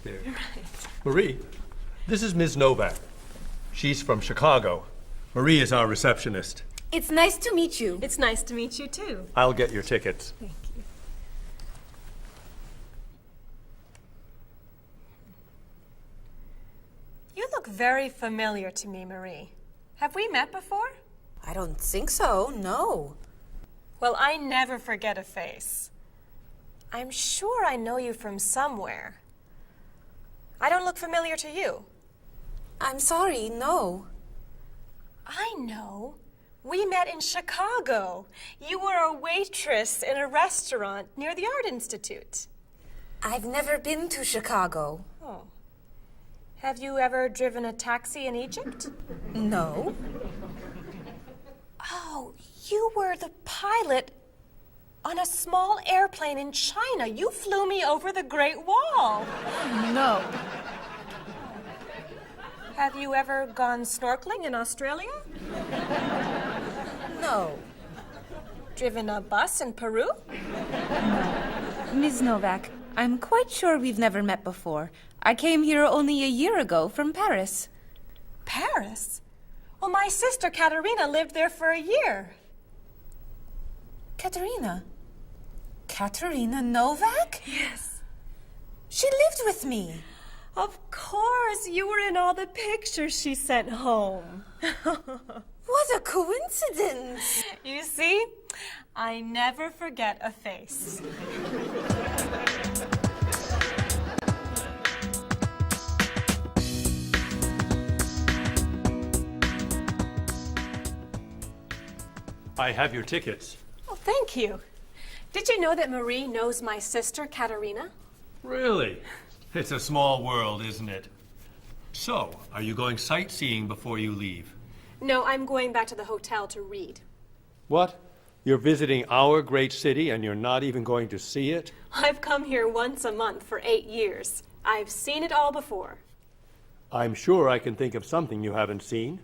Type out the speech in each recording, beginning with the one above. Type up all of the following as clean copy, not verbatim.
there. Right. Marie, this is Ms. Novak. She's from Chicago. Marie is our receptionist. It's nice to meet you. It's nice to meet you, too. I'll get your tickets. Thank you. You look very familiar to me, Marie. Have we met before? I don't think so, no. Well, I never forget a face. I'm sure I know you from somewhere. I don't look familiar to you. I'm sorry, no. I know. We met in Chicago. You were a waitress in a restaurant near the Art Institute. I've never been to Chicago. Oh. Have you ever driven a taxi in Egypt? No. Oh, you were the pilot on a small airplane in China. You flew me over the Great Wall. No. Have you ever gone snorkeling in Australia? No. Driven a bus in Peru? Ms. Novak, I'm quite sure we've never met before. I came here only a year ago from Paris. Paris? Well, my sister Katerina lived there for a year. Katerina? Katerina Novak? Yes. She lived with me. Of course, you were in all the pictures she sent home. What a coincidence. You see, I never forget a face. I have your tickets. Oh, thank you. Did you know that Marie knows my sister Katerina? Really? It's a small world, isn't it? So, are you going sightseeing before you leave? No, I'm going back to the hotel to read. What? You're visiting our great city and you're not even going to see it? I've come here once a month for 8 years. I've seen it all before. I'm sure I can think of something you haven't seen.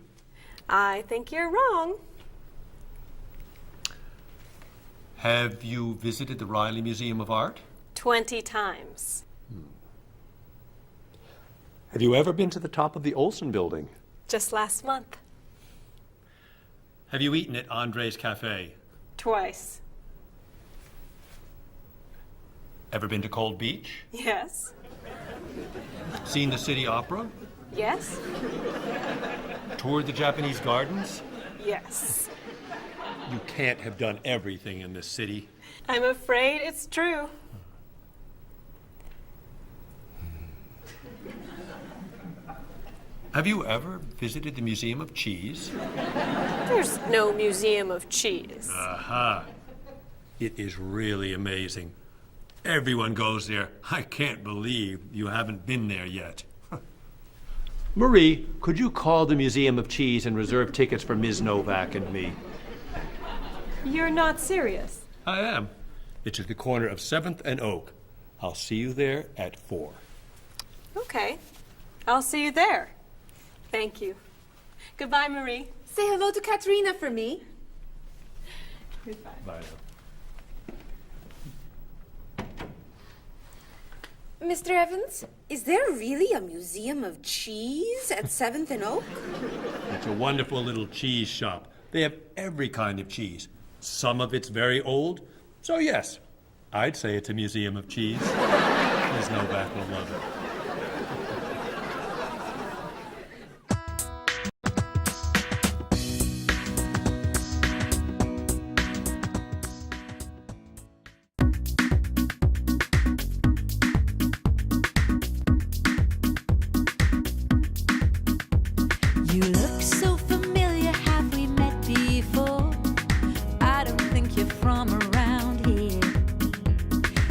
I think you're wrong. Have you visited the Riley Museum of Art? 20 times. Have you ever been to the top of the Olson Building? Just last month. Have you eaten at Andre's Cafe? Twice. Ever been to Cold Beach? Yes. Seen the City Opera? Yes. Toured the Japanese gardens? Yes. You can't have done everything in this city. I'm afraid it's true. Have you ever visited the Museum of Cheese? There's no museum of cheese. Aha. It is really amazing. Everyone goes there. I can't believe you haven't been there yet. Marie, could you call the Museum of Cheese and reserve tickets for Ms. Novak and me? You're not serious. I am. It's at the corner of 7th and Oak. I'll see you there at 4. Okay. I'll see you there. Thank you. Goodbye, Marie. Say hello to Katerina for me. Goodbye. Bye. Mr. Evans, is there really a museum of cheese at 7th and Oak? It's a wonderful little cheese shop. They have every kind of cheese. Some of it's very old. So yes, I'd say it's a museum of cheese. Ms. Novak will love it. You look so familiar, have we met before? I don't think you're from around here.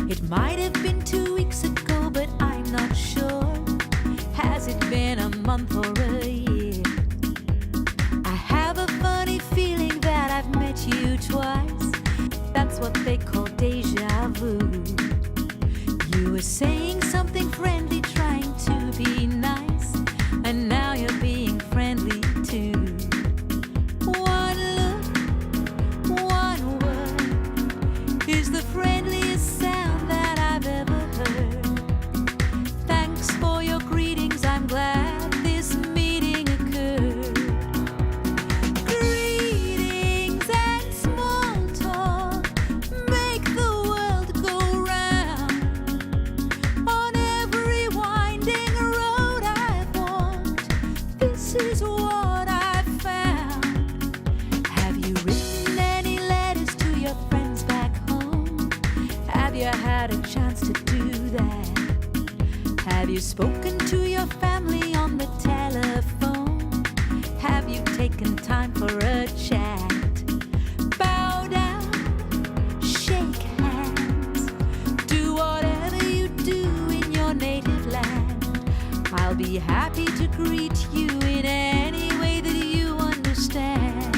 It might have been 2 weeks ago, but I'm not sure. Has it been a month or a year? I have a funny feeling that I've met you twice. That's what they call deja vu. You were saying something friendly, trying to be nice, and now you're being friendly too. One look, one word is the friendliest sound that I've ever heard. Thanks for had a chance to do that? Have you spoken to your family on the telephone? Have you taken time for a chat? Bow down, shake hands, do whatever you do in your native land. I'll be happy to greet you in any way that you understand.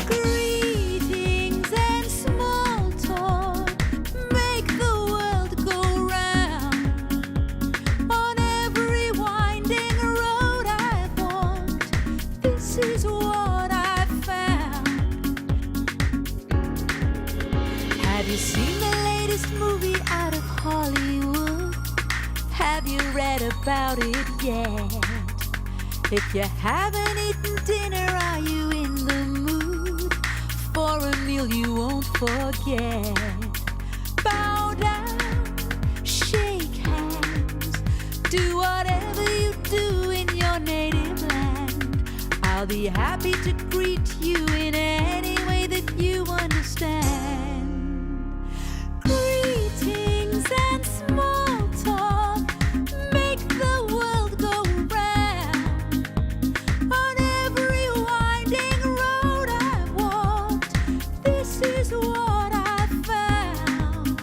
Greetings and small talk make the world go round. On every winding road I've walked, this is what I've found. Have you seen the latest movie out of Hollywood? Have you read about it yet? If you haven't eaten dinner, are you in the mood for a meal you won't forget? Bow down, shake hands, do whatever you do in your native land. I'll be happy to greet you in any way that you understand. Greetings and small talk make the world go round. On every winding road I've walked, this is what I've found.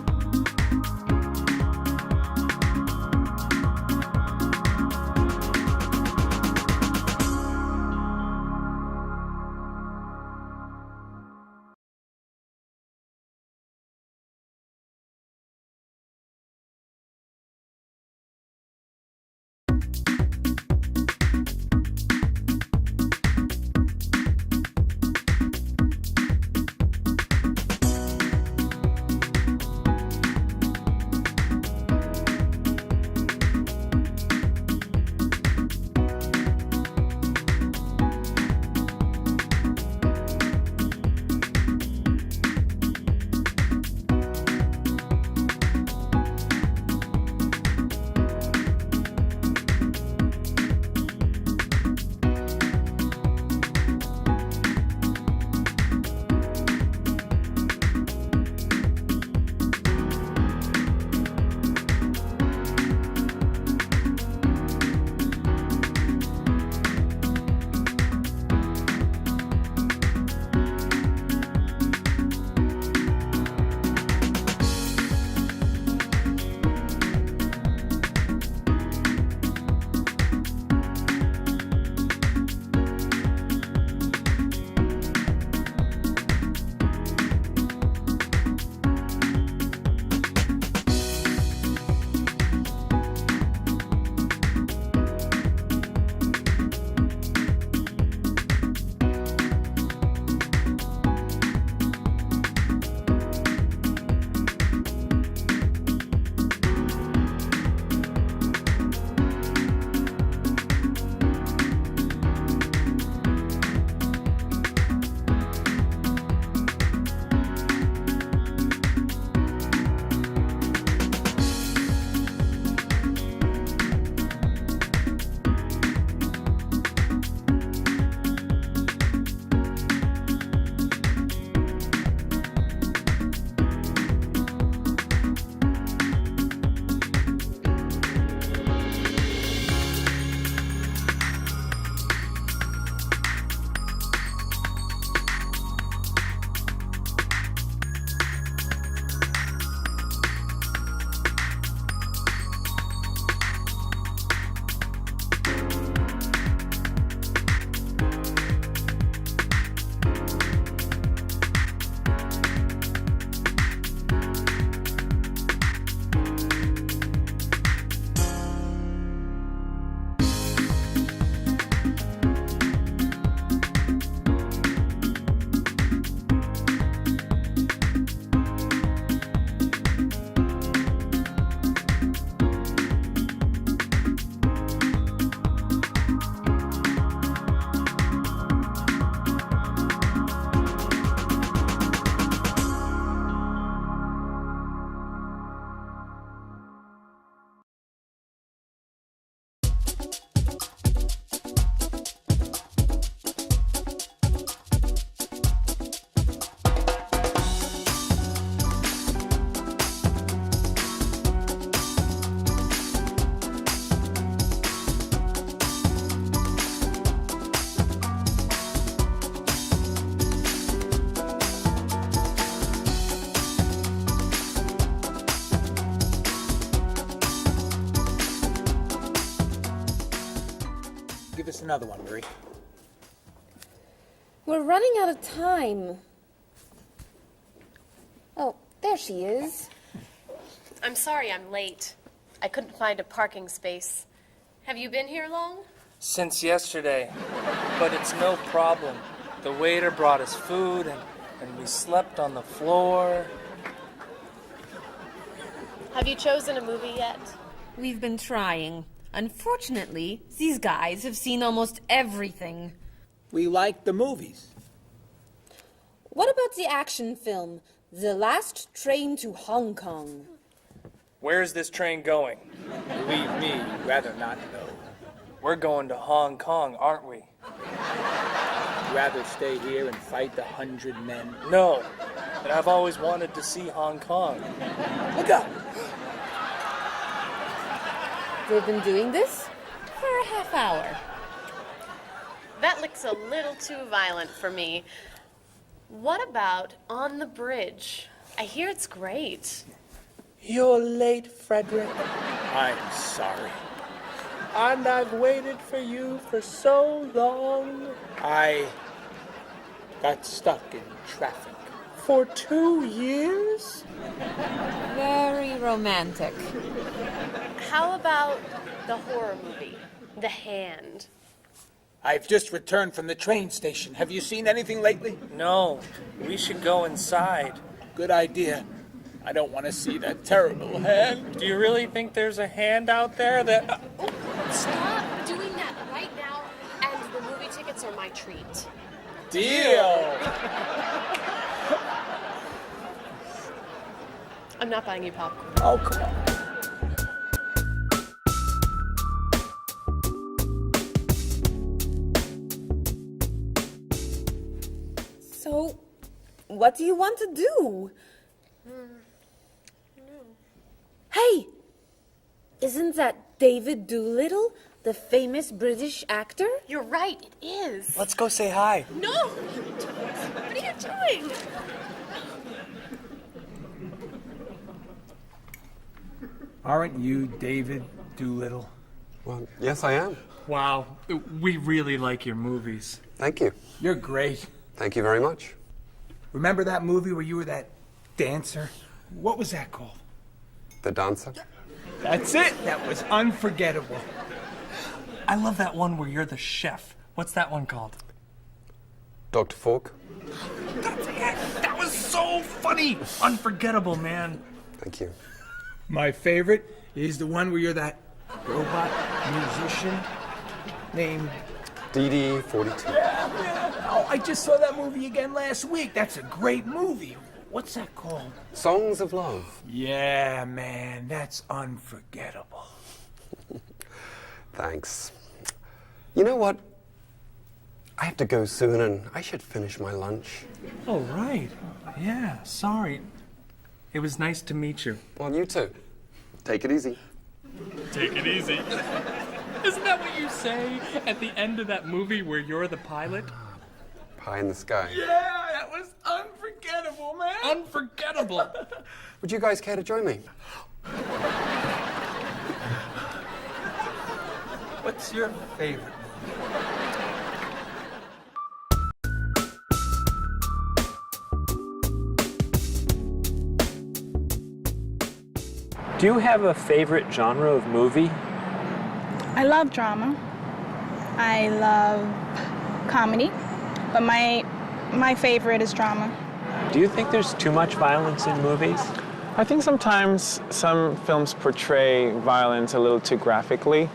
Give us another one, Marie. We're running out of time. Oh, there she is. I'm sorry I'm late. I couldn't find a parking space. Have you been here long? Since yesterday, but it's no problem. The waiter brought us food and we slept on the floor. Have you chosen a movie yet? We've been trying. Unfortunately, these guys have seen almost everything. We like the movies. What about the action film, The Last Train to Hong Kong? Where's this train going? Believe me, rather not know. We're going to Hong Kong, aren't we? Rather stay here and fight the 100 men. No, but I've always wanted to see Hong Kong. Look out! They've been doing this? For a half hour. That looks a little too violent for me. What about On the Bridge? I hear it's great. You're late, Frederick. I'm sorry. And I've waited for you for so long. I got stuck in traffic. For 2 years? Very romantic. How about the horror movie, The Hand? I've just returned from the train station. Have you seen anything lately? No, we should go inside. Good idea. I don't want to see that terrible hand. Do you really think there's a hand out there that... Stop doing that right now, and the movie tickets are my treat. Deal! I'm not buying you popcorn. Oh, come on. So, what do you want to do? Hey! Isn't that David Doolittle, the famous British actor? You're right, it is. Let's go say hi. No! What are you doing? Aren't you David Doolittle? Well, yes, I am. Wow, we really like your movies. Thank you. You're great. Thank you very much. Remember that movie where you were that dancer? What was that called? The Dancer? That's it. That was unforgettable. I love that one where you're the chef. What's that one called? Dr. Fork? That's it! That was so funny! Unforgettable, man. Thank you. My favorite is the one where you're that robot musician named... DD-42. Oh, I just saw that movie again last week. That's a great movie. What's that called? Songs of Love. Yeah, man, that's unforgettable. Thanks. You know what? I have to go soon and I should finish my lunch. Oh, right. Yeah, sorry. It was nice to meet you. Well, you too. Take it easy. Take it easy. Isn't that what you say at the end of that movie where you're the pilot? Pie in the sky. Yeah, that was unforgettable, man. Unforgettable. Would you guys care to join me? What's your favorite? Do you have a favorite genre of movie? I love drama. I love comedy, but my favorite is drama. Do you think there's too much violence in movies? I think sometimes some films portray violence a little too graphically,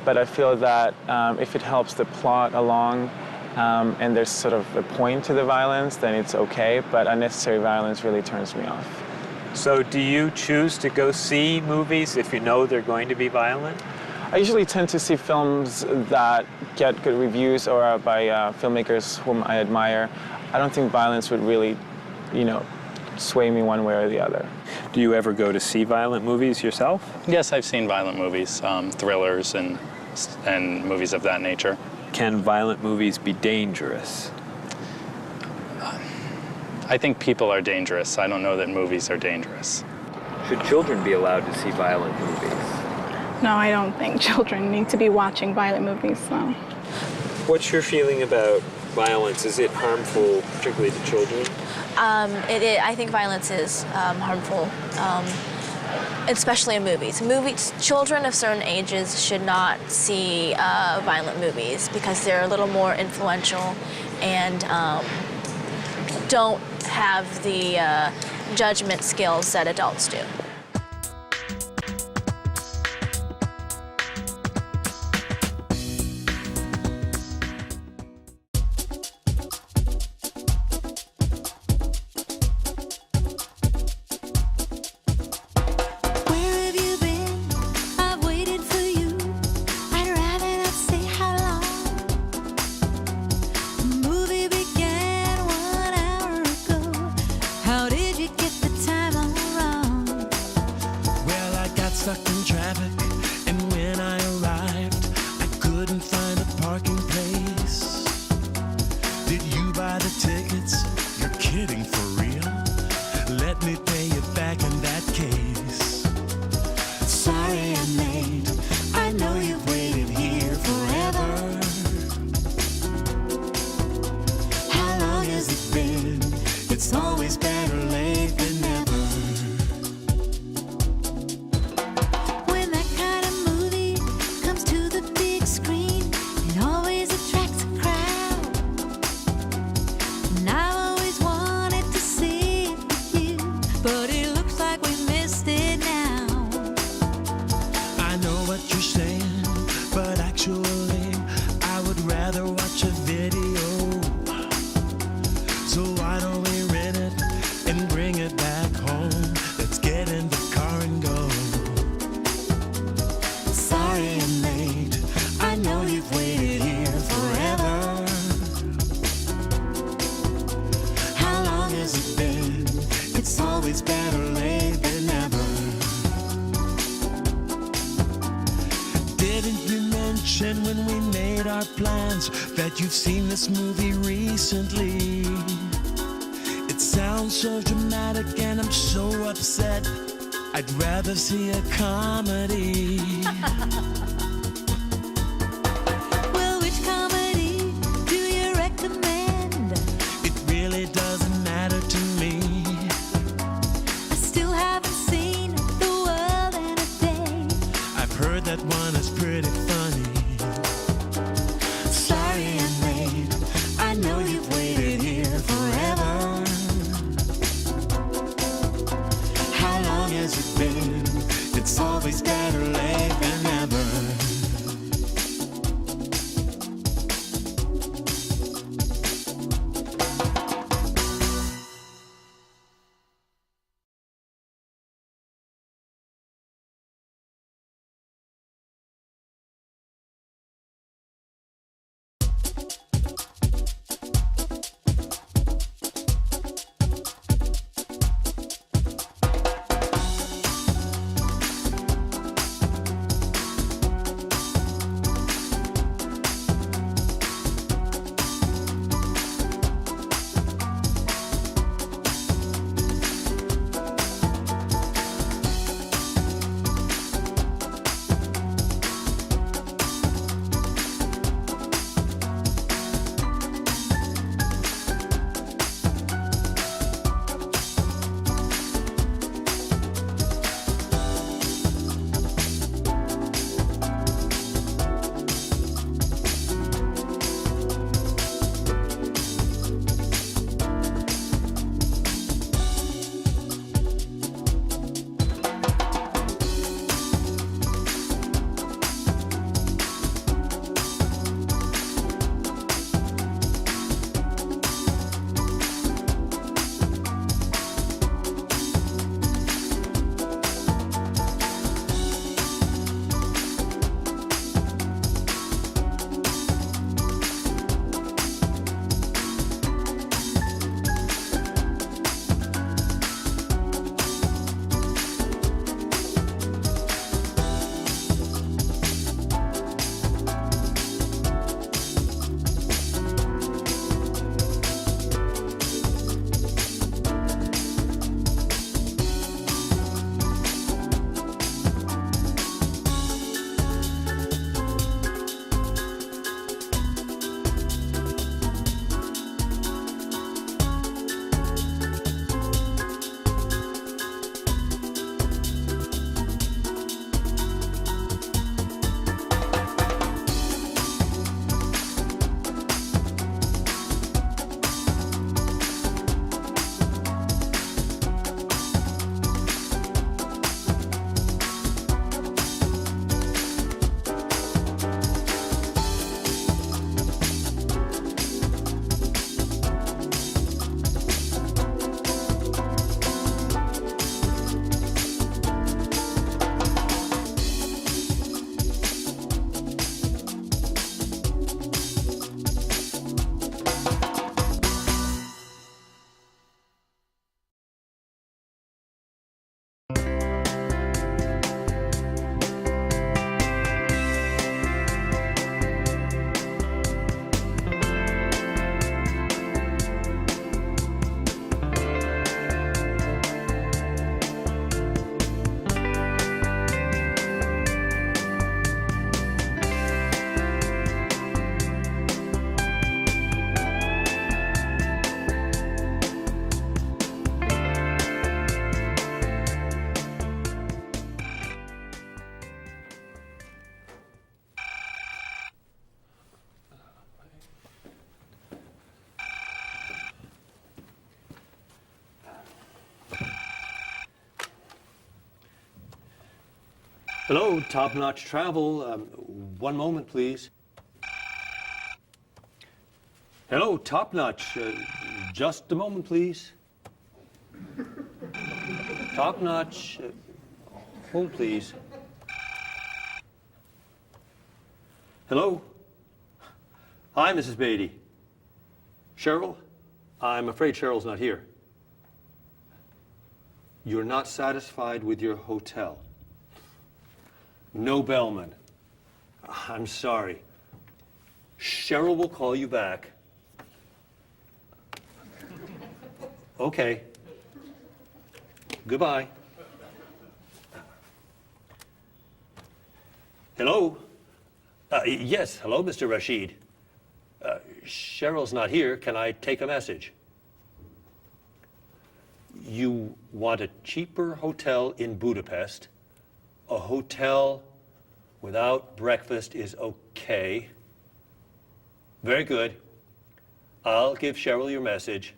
but I feel that if it helps the plot along and there's sort of a point to the violence, then it's okay, but unnecessary violence really turns me off. So do you choose to go see movies if you know they're going to be violent? I usually tend to see films that get good reviews or are by filmmakers whom I admire. I don't think violence would really, sway me one way or the other. Do you ever go to see violent movies yourself? Yes, I've seen violent movies, thrillers and movies of that nature. Can violent movies be dangerous? I think people are dangerous. I don't know that movies are dangerous. Should children be allowed to see violent movies? No, I don't think children need to be watching violent movies, no. What's your feeling about violence? Is it harmful, particularly to children? I think violence is harmful, especially in movies. Children of certain ages should not see violent movies because they're a little more influential and don't have the judgment skills that adults do. Where have you been? I've waited for you. I'd rather not say how long. The movie began 1 hour ago. How did you get the time all wrong? Well, I got stuck in traffic, and when I arrived, I couldn't find a parking place. Did you buy the tickets? You're kidding for real? Let me pay you back in that case. Sorry I'm late. I know you've waited here forever. How long has it been? It's always better late than never. When that kind of movie comes to the big screen, it always attracts a crowd. And I've always wanted to see it with you, but it looks like we missed it now. I know what you're saying, but actually, I would rather watch a video. So why don't we rent it and bring it back home? Let's get in the car and go. Sorry I'm late. I know you've waited here forever. How long has it been? It's always better late than never. Didn't you mention when we made our plans that you've seen this movie recently? It sounds so dramatic and I'm so upset. I'd rather see a comedy. Well, which comedy do you recommend? It really doesn't matter to me. I still haven't seen The World in a Day. I've heard that one is pretty funny. Sorry I'm late. I know you've waited here forever. How long has it been? It's always better late than never. Hello, Top Notch Travel. One moment, please. Hello, Top Notch. Just a moment, please. Top Notch. Hold, please. Hello? Hi, Mrs. Beatty. Cheryl? I'm afraid Cheryl's not here. You're not satisfied with your hotel? No bellman. I'm sorry. Cheryl will call you back. Okay. Goodbye. Hello? Yes, hello, Mr. Rashid. Cheryl's not here. Can I take a message? You want a cheaper hotel in Budapest. A hotel without breakfast is okay. Very good. I'll give Cheryl your message.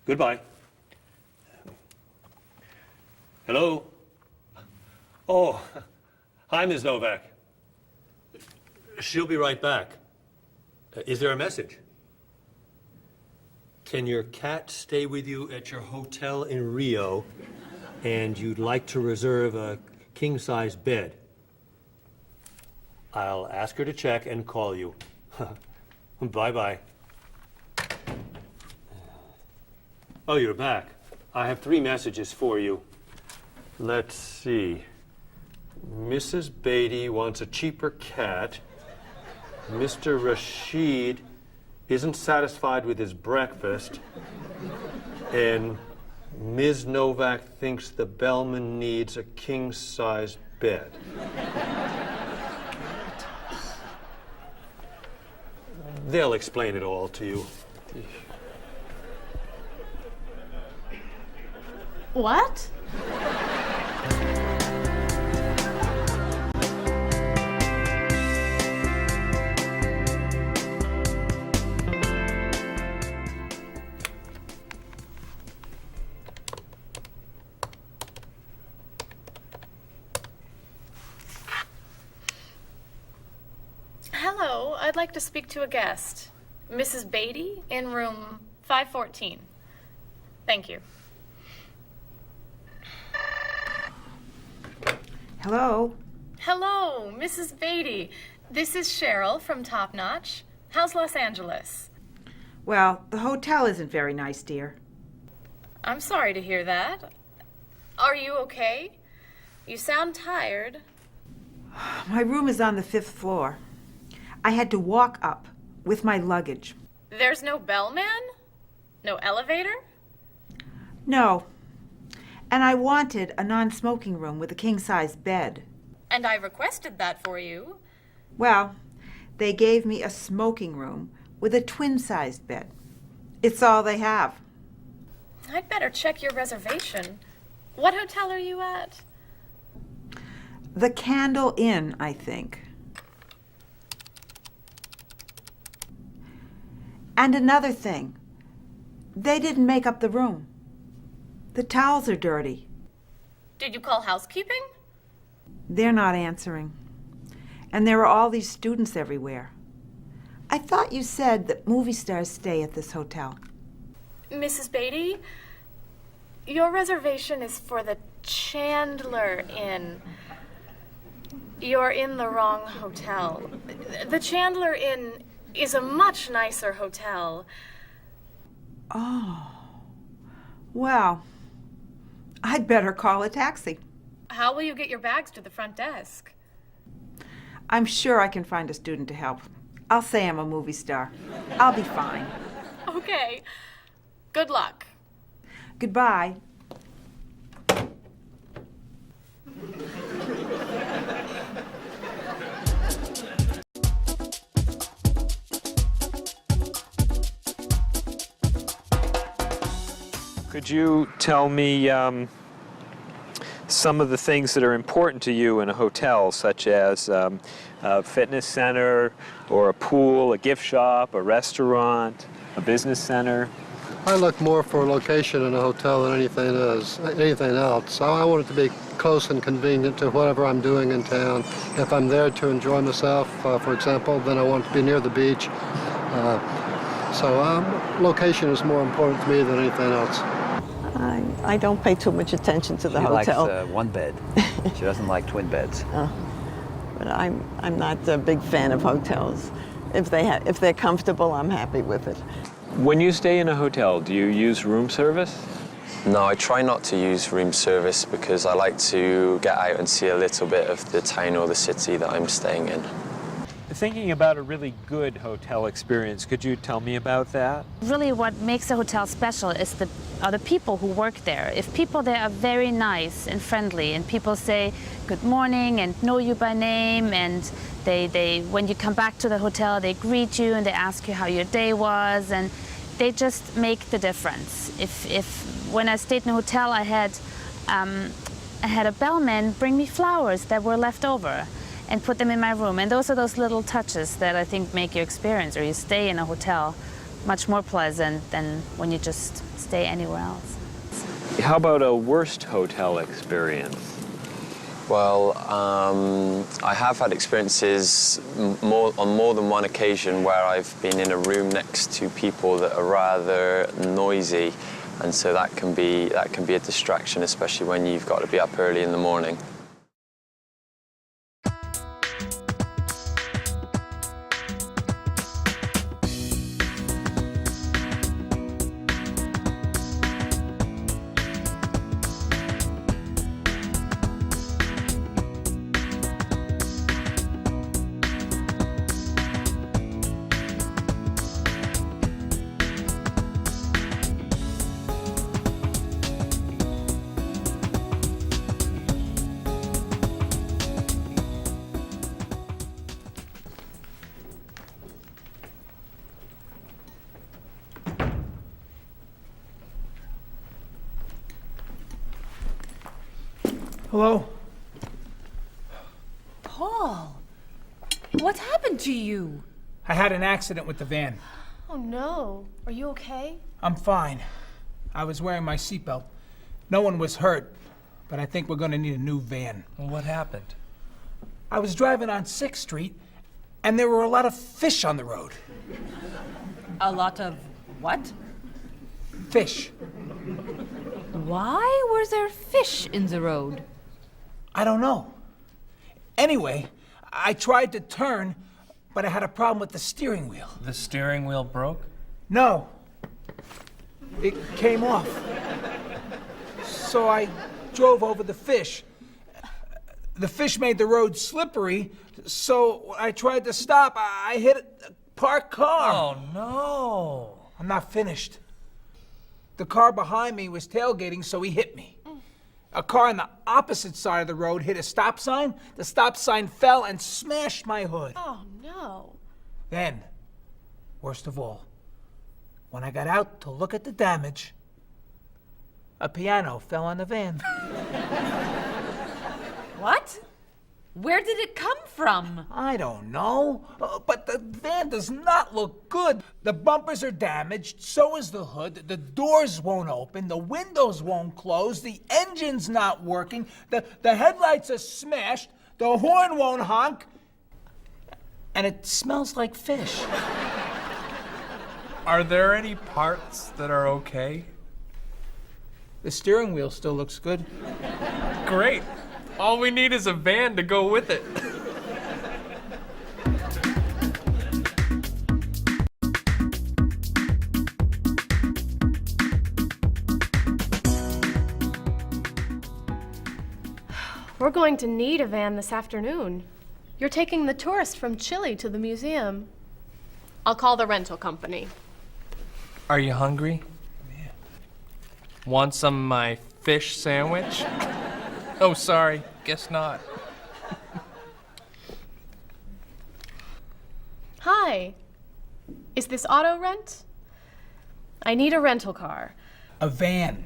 Goodbye. Hello? Oh, hi, Ms. Novak. She'll be right back. Is there a message? Can your cat stay with you at your hotel in Rio, and you'd like to reserve a king-size bed? I'll ask her to check and call you. Bye-bye. Oh, you're back. I have 3 messages for you. Let's see. Mrs. Beatty wants a cheaper cat. Mr. Rashid isn't satisfied with his breakfast. And Ms. Novak thinks the bellman needs a king-size bed. They'll explain it all to you. What? Hello, I'd like to speak to a guest. Mrs. Beatty in room 514. Thank you. Hello? Hello, Mrs. Beatty. This is Cheryl from Top Notch. How's Los Angeles? Well, the hotel isn't very nice, dear. I'm sorry to hear that. Are you okay? You sound tired. My room is on the 5th floor. I had to walk up with my luggage. There's no bellman? No elevator? No. And I wanted a non-smoking room with a king-size bed. And I requested that for you. Well, they gave me a smoking room with a twin-sized bed. It's all they have. I'd better check your reservation. What hotel are you at? The Candle Inn, I think. And another thing, they didn't make up the room. The towels are dirty. Did you call housekeeping? They're not answering. And there are all these students everywhere. I thought you said that movie stars stay at this hotel. Mrs. Beatty, your reservation is for the Chandler Inn. You're in the wrong hotel. The Chandler Inn is a much nicer hotel. Oh. Well, I'd better call a taxi. How will you get your bags to the front desk? I'm sure I can find a student to help. I'll say I'm a movie star. I'll be fine. Okay. Good luck. Goodbye. Could you tell me some of the things that are important to you in a hotel, such as a fitness center, or a pool, a gift shop, a restaurant, a business center? I look more for a location in a hotel than anything else. I want it to be close and convenient to whatever I'm doing in town. If I'm there to enjoy myself, for example, then I want to be near the beach. Location is more important to me than anything else. I don't pay too much attention to the She hotel. likes one bed. She doesn't like twin beds. But I'm not a big fan of hotels. If they're comfortable, I'm happy with it. When you stay in a hotel, do you use room service? No, I try not to use room service because I like to get out and see a little bit of the town or the city that I'm staying in. Thinking about a really good hotel experience, could you tell me about that? Really what makes a hotel special is are the people who work there. If people there are very nice and friendly and people say good morning and know you by name, and they when you come back to the hotel, they greet you and they ask you how your day was, and they just make the difference. If when I stayed in a hotel, I had a bellman bring me flowers that were left over and put them in my room. And those are those little touches that I think make your experience, or you stay in a hotel, much more pleasant than when you just stay anywhere else. How about a worst hotel experience? Well, I have had experiences on more than one occasion where I've been in a room next to people that are rather noisy, and so that can be a distraction, especially when you've got to be up early in the morning. Hello? Paul, what happened to you? I had an accident with the van. Oh no. Are you okay? I'm fine. I was wearing my seatbelt. No one was hurt, but I think we're gonna need a new van. Well, what happened? I was driving on 6th Street, and there were a lot of fish on the road. A lot of what? Fish. Why were there fish in the road? I don't know. Anyway, I tried to turn, but I had a problem with the steering wheel. The steering wheel broke? No. It came off. So I drove over the fish. The fish made the road slippery, so when I tried to stop, I hit a parked car. Oh, no. I'm not finished. The car behind me was tailgating, so he hit me. A car on the opposite side of the road hit a stop sign. The stop sign fell and smashed my hood. Oh no. Then, worst of all, when I got out to look at the damage, a piano fell on the van. What? Where did it come from? I don't know, but the van does not look good. The bumpers are damaged, so is the hood, the doors won't open, the windows won't close, the engine's not working, the headlights are smashed, the horn won't honk, and it smells like fish. Are there any parts that are okay? The steering wheel still looks good. Great. All we need is a van to go with it. We're going to need a van this afternoon. You're taking the tourist from Chile to the museum. I'll call the rental company. Are you hungry? Yeah. Want some of my fish sandwich? Oh, sorry. Guess not. Hi. Is this auto rent? I need a rental car. A van.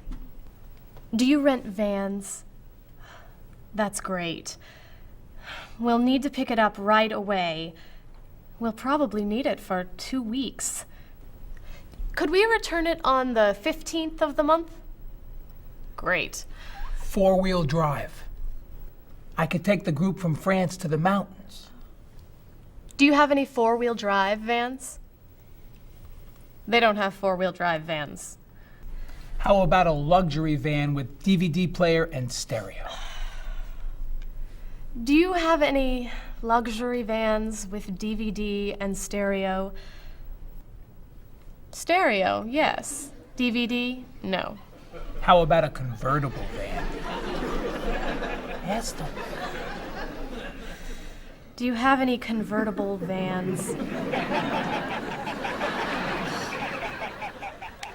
Do you rent vans? That's great. We'll need to pick it up right away. We'll probably need it for 2 weeks. Could we return it on the 15th of the month? Great. 4-wheel drive. I could take the group from France to the mountains. Do you have any 4-wheel drive vans? They don't have 4-wheel drive vans. How about a luxury van with DVD player and stereo? Do you have any luxury vans with DVD and stereo? Stereo, yes. DVD, no. How about a convertible van? Ask them. Do you have any convertible vans?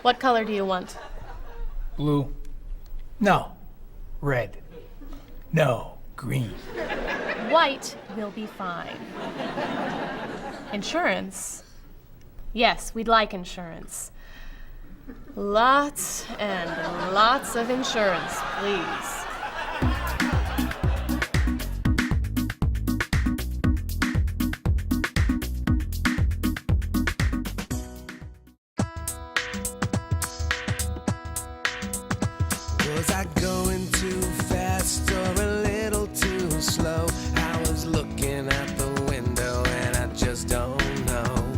What color do you want? Blue. No. Red. No. Green. White will be fine. Insurance? Yes, we'd like insurance. Lots and lots of insurance, please. Was I going too fast or a little too slow? I was looking out the window and I just don't know.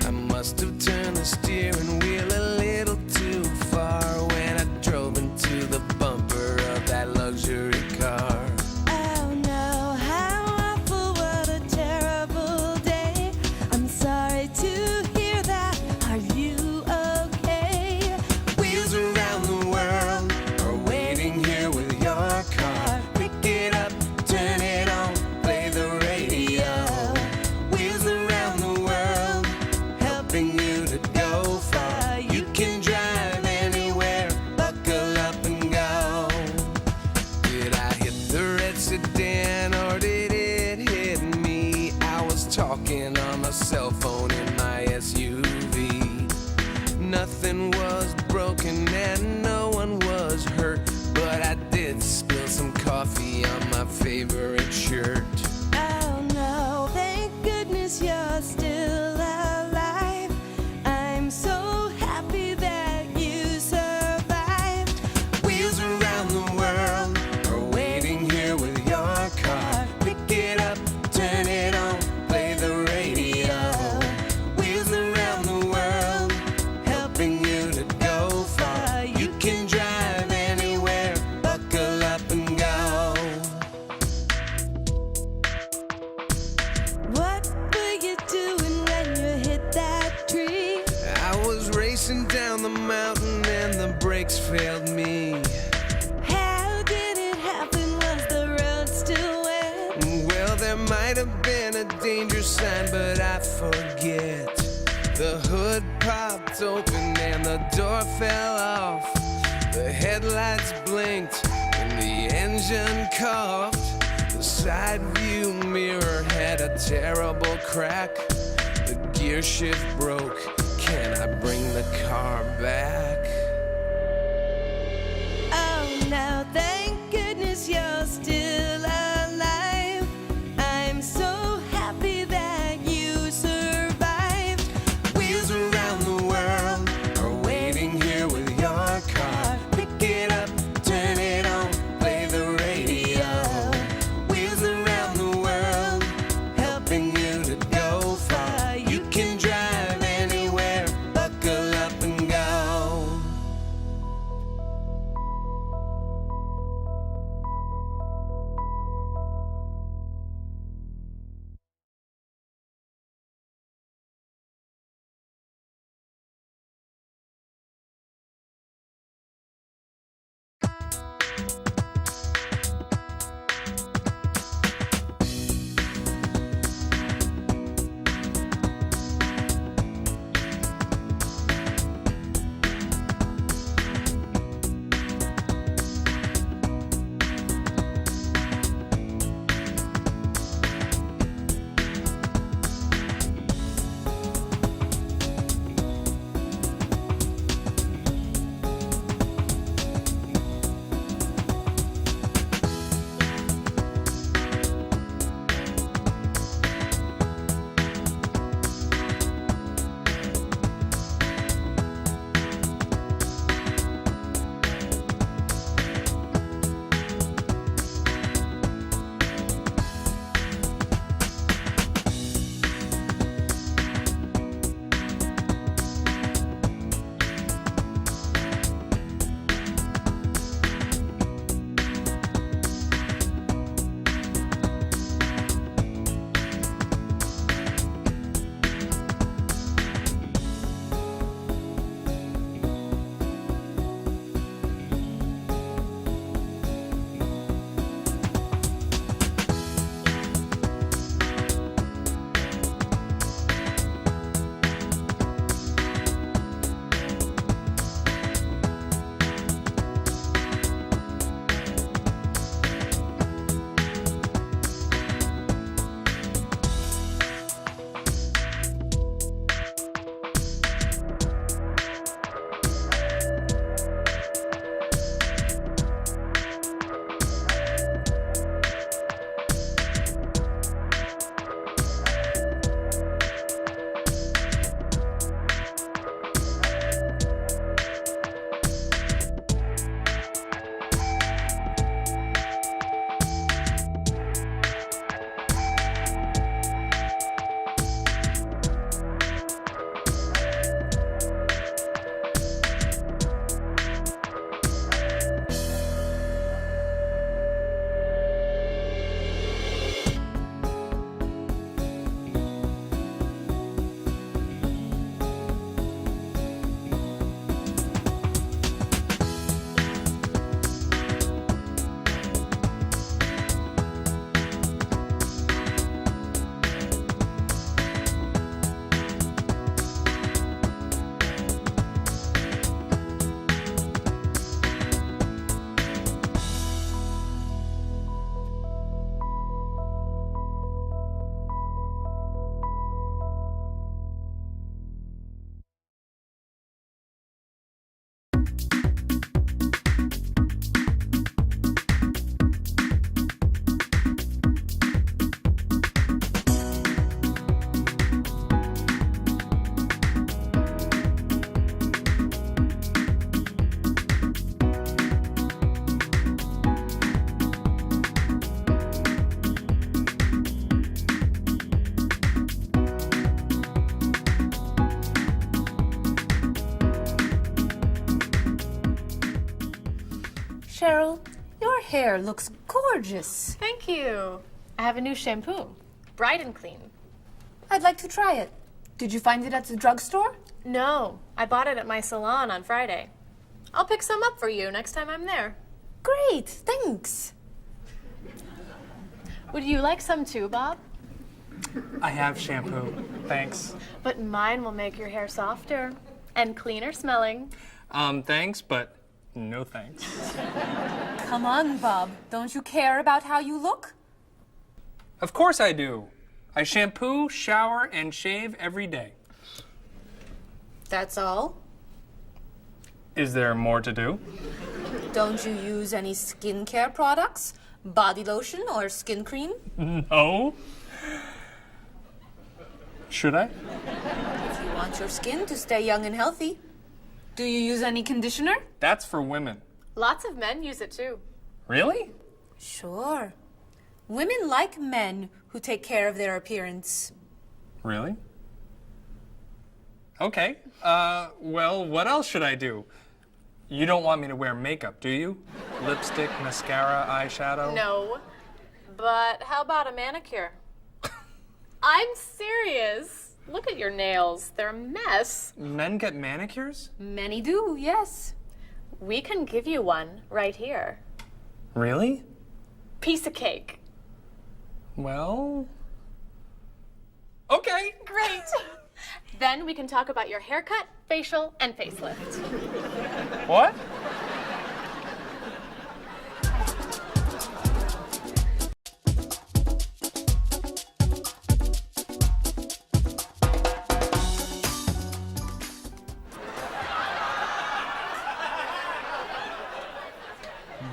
I must have turned the steering wheel a little too far when I drove into the bumper of that luxury car. Oh no, how awful, what a terrible day. I'm sorry to hear that. Are you okay? Wheels around the world are waiting here with your car. Pick it up, turn it on, play the radio. Wheels around the world, helping you to go far. You can drive anywhere, buckle up and go. Did I hit the red sedan or did it hit me? I was talking on my cell phone in my SUV. Nothing was broken and no one was hurt, but I did spill some coffee on my favorite shirt. Oh no, thank goodness you're still alive. I'm so happy that you survived. Wheels around the world are waiting here with your car. Pick it up, turn it on, play the radio. Wheels around the world, helping you to go far. You can drive anywhere, buckle up and go. What were you doing when you hit that tree? I was racing down the mountain and the brakes failed me. How did it happen? Was the road still wet? Well, there might have been a danger sign, but I forget. The hood popped open and the door fell off. The headlights blinked and the engine coughed. The side view mirror had a terrible crack. The gear shift broke. Can I bring the car back? Oh no, thank goodness you're still alive. I'm so happy that you survived. Wheels around the world are waiting here with your car. Pick it up, turn it on, play the radio. Wheels around the world, helping you to go far. You can drive anywhere, buckle up and go. hair looks gorgeous. Thank you. I have a new shampoo, Bright and Clean. I'd like to try it. Did you find it at the drugstore? No, I bought it at my salon on Friday. I'll pick some up for you next time I'm there. Great, thanks. Would you like some too, Bob? I have shampoo. Thanks. But mine will make your hair softer and cleaner smelling. Thanks, but no thanks. Come on, Bob. Don't you care about how you look? Of course I do. I shampoo, shower, and shave every day. That's all? Is there more to do? Don't you use any skincare products? Body lotion or skin cream? No. Should I? If you want your skin to stay young and healthy. Do you use any conditioner? That's for women. Lots of men use it too. Really? Sure. Women like men who take care of their appearance. Really? Okay. Well, what else should I do? You don't want me to wear makeup, do you? Lipstick, mascara, eyeshadow? No. But how about a manicure? I'm serious. Look at your nails. They're a mess. Men get manicures? Many do, yes. We can give you one right here. Really? Piece of cake. Well... Okay. Great. Then we can talk about your haircut, facial, and facelift. What?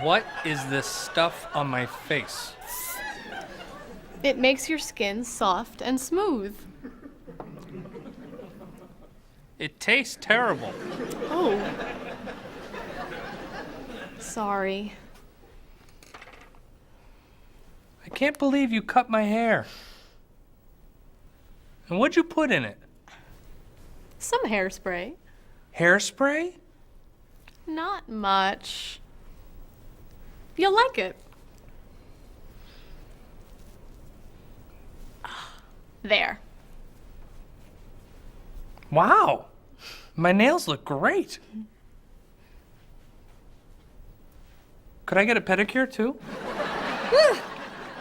What is this stuff on my face? It makes your skin soft and smooth. It tastes terrible. Oh. Sorry. I can't believe you cut my hair. And what'd you put in it? Some hairspray. Hairspray? Not much. You'll like it. There. Wow. My nails look great. Could I get a pedicure too?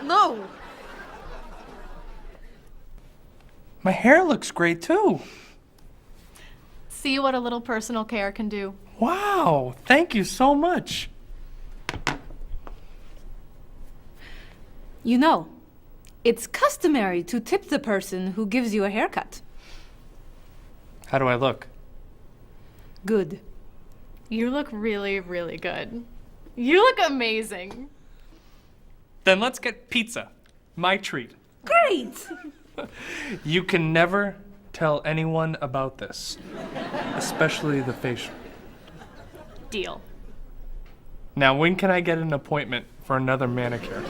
No. My hair looks great too. See what a little personal care can do. Wow. Thank you so much. You know, it's customary to tip the person who gives you a haircut. How do I look? Good. You look really, really good. You look amazing. Then let's get pizza. My treat. Great! You can never tell anyone about this, especially the facial. Deal. Now, when can I get an appointment for another manicure?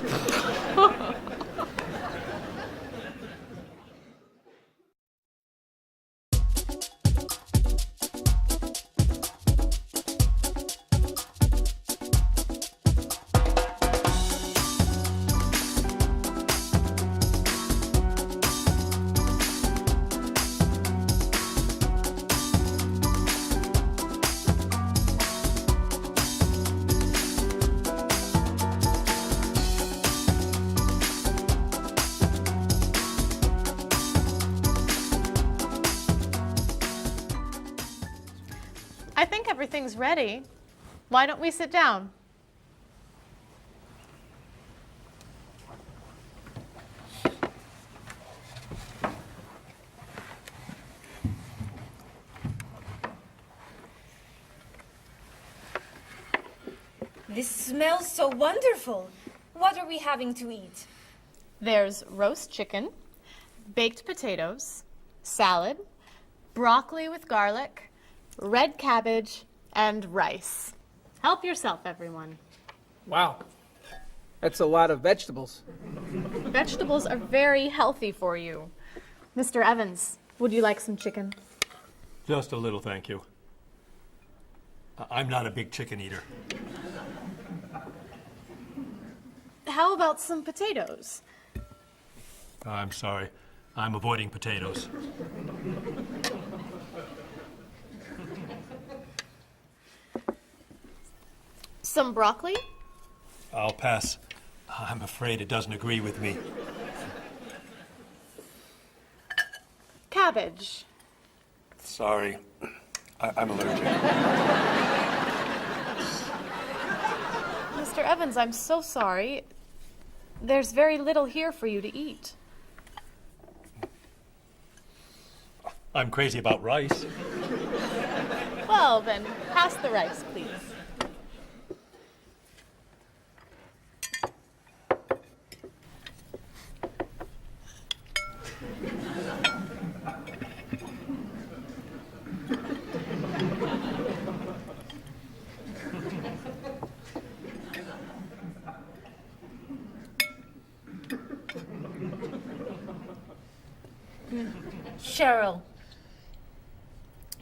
I think everything's ready. Why don't we sit down? This smells so wonderful. What are we having to eat? There's roast chicken, baked potatoes, salad, broccoli with garlic, red cabbage, and rice. Help yourself, everyone. Wow. That's a lot of vegetables. Vegetables are very healthy for you. Mr. Evans, would you like some chicken? Just a little, thank you. I'm not a big chicken eater. How about some potatoes? I'm sorry. I'm avoiding potatoes. Some broccoli? I'll pass. I'm afraid it doesn't agree with me. Cabbage. Sorry. I'm allergic. Mr. Evans, I'm so sorry. There's very little here for you to eat. I'm crazy about rice. Well, then, pass the rice, please. Cheryl,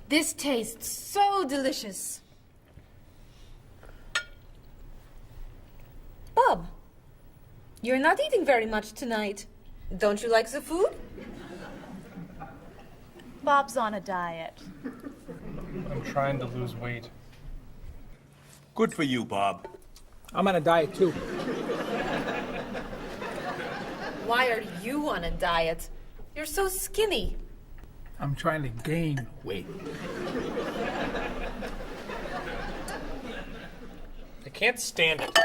this tastes so delicious. Bob, you're not eating very much tonight. Don't you like the food? Bob's on a diet. I'm trying to lose weight. Good for you, Bob. I'm on a diet too. Why are you on a diet? You're so skinny. I'm trying to gain weight. I can't stand it.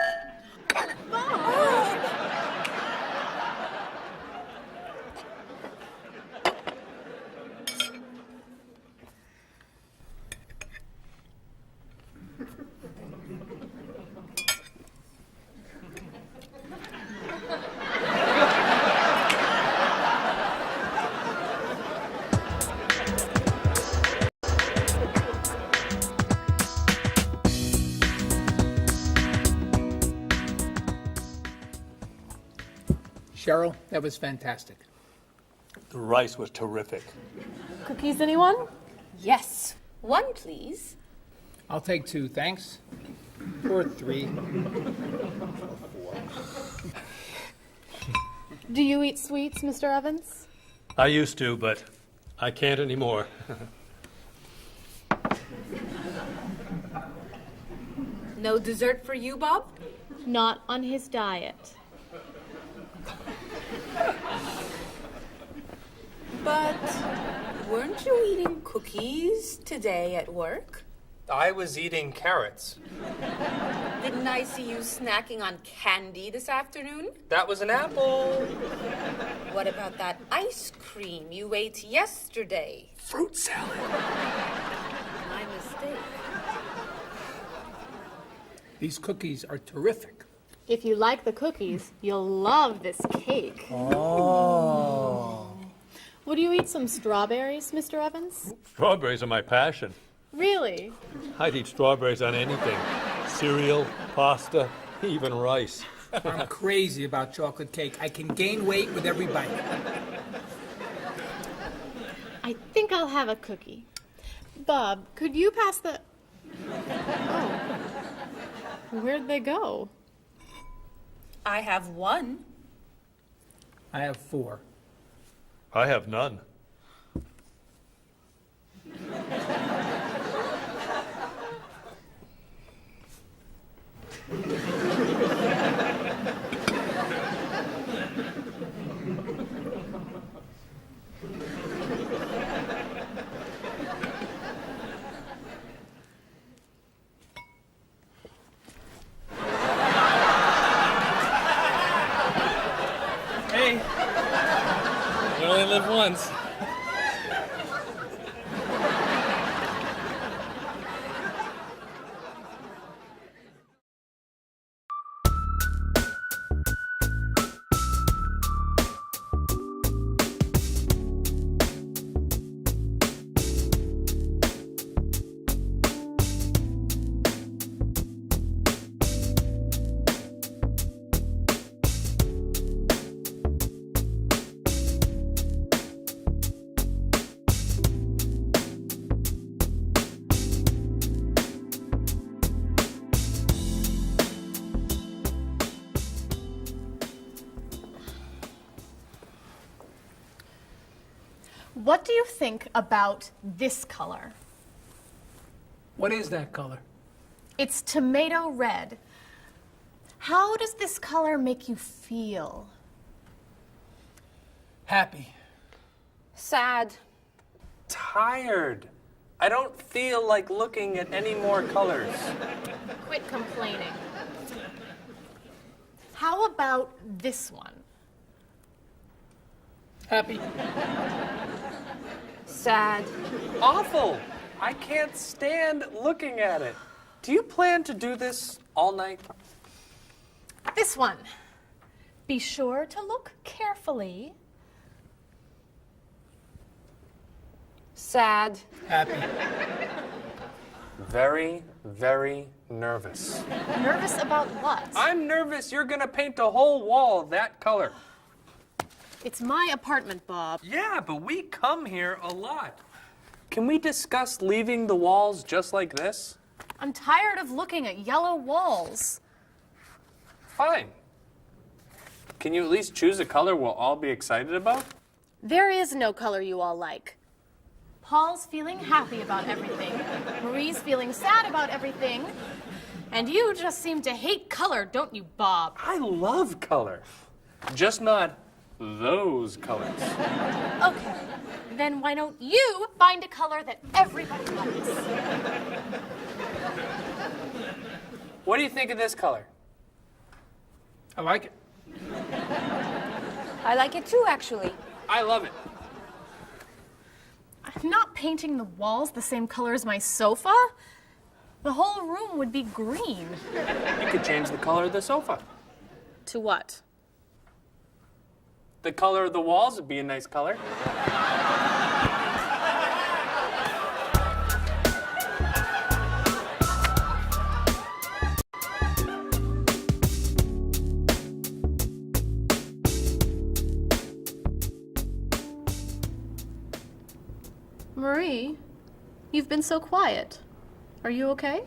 Cheryl, that was fantastic. The rice was terrific. Cookies, anyone? Yes. One, please. I'll take 2, thanks. Or 3. Or 4. Do you eat sweets, Mr. Evans? I used to, but I can't anymore. No dessert for you, Bob? Not on his diet. But weren't you eating cookies today at work? I was eating carrots. Didn't I see you snacking on candy this afternoon? That was an apple. What about that ice cream you ate yesterday? Fruit salad. My mistake. These cookies are terrific. If you like the cookies, you'll love this cake. Oh. Would you eat some strawberries, Mr. Evans? Strawberries are my passion. Really? I'd eat strawberries on anything. Cereal, pasta, even rice. I'm crazy about chocolate cake. I can gain weight with every bite. I think I'll have a cookie. Bob, could you pass the... Oh. Where'd they go? I have 1. I have 4. I have none. Hey, you only live once. What do you think about this color? What is that color? It's tomato red. How does this color make you feel? Happy. Sad. Tired. I don't feel like looking at any more colors. Quit complaining. How about this one? Happy. Sad. Awful. I can't stand looking at it. Do you plan to do this all night? This one. Be sure to look carefully. Sad. Happy. Very, very nervous. Nervous about what? I'm nervous you're gonna paint a whole wall that color. It's my apartment, Bob. Yeah, but we come here a lot. Can we discuss leaving the walls just like this? I'm tired of looking at yellow walls. Fine. Can you at least choose a color we'll all be excited about? There is no color you all like. Paul's feeling happy about everything. Marie's feeling sad about everything. And you just seem to hate color, don't you, Bob? I love color. Just not those colors. Okay, then why don't you find a color that everybody likes? What do you think of this color? I like it. I like it too, actually. I love it. I'm not painting the walls the same color as my sofa. The whole room would be green. You could change the color of the sofa. To what? The color of the walls would be a nice color. Marie, you've been so quiet. Are you okay?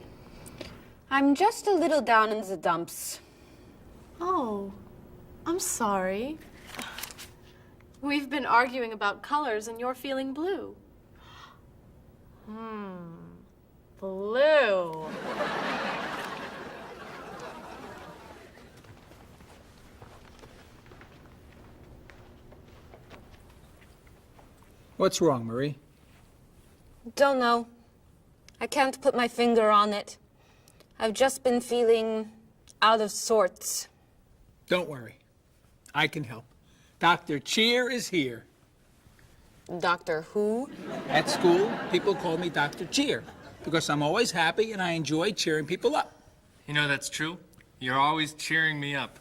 I'm just a little down in the dumps. Oh, I'm sorry. We've been arguing about colors and you're feeling blue. Blue. What's wrong, Marie? Don't know. I can't put my finger on it. I've just been feeling out of sorts. Don't worry. I can help. Dr. Cheer is here. Doctor who? At school, people call me Dr. Cheer because I'm always happy and I enjoy cheering people up. You know that's true. You're always cheering me up.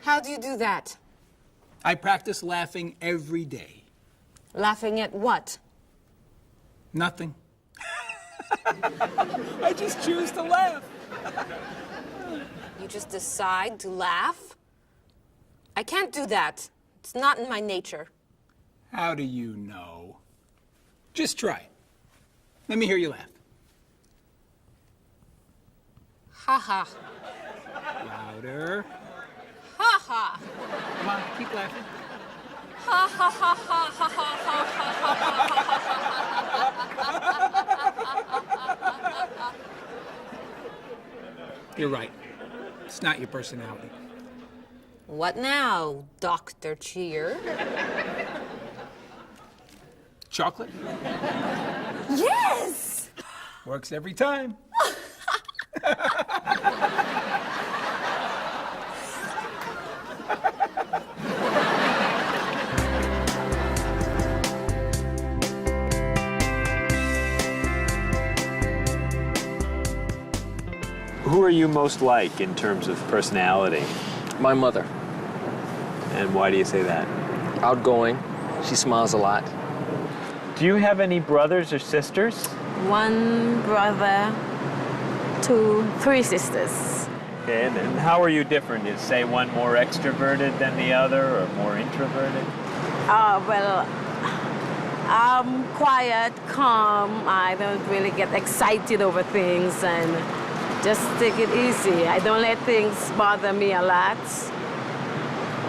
How do you do that? I practice laughing every day. Laughing at what? Nothing. I just choose to laugh. You just decide to laugh? I can't do that. It's not in my nature. How do you know? Just try. Let me hear you laugh. Ha ha. Louder. Ha ha. Come on, keep laughing. Ha ha ha ha ha ha. You're right. It's not your personality. What now, Dr. Cheer? Chocolate? Yes! Works every time. Who are you most like in terms of personality? My mother. And why do you say that? Outgoing. She smiles a lot. Do you have any brothers or sisters? One brother, three sisters. Okay, and then how are you different? Is, say, one more extroverted than the other or more introverted? Well, I'm quiet, calm. I don't really get excited over things, and just take it easy. I don't let things bother me a lot.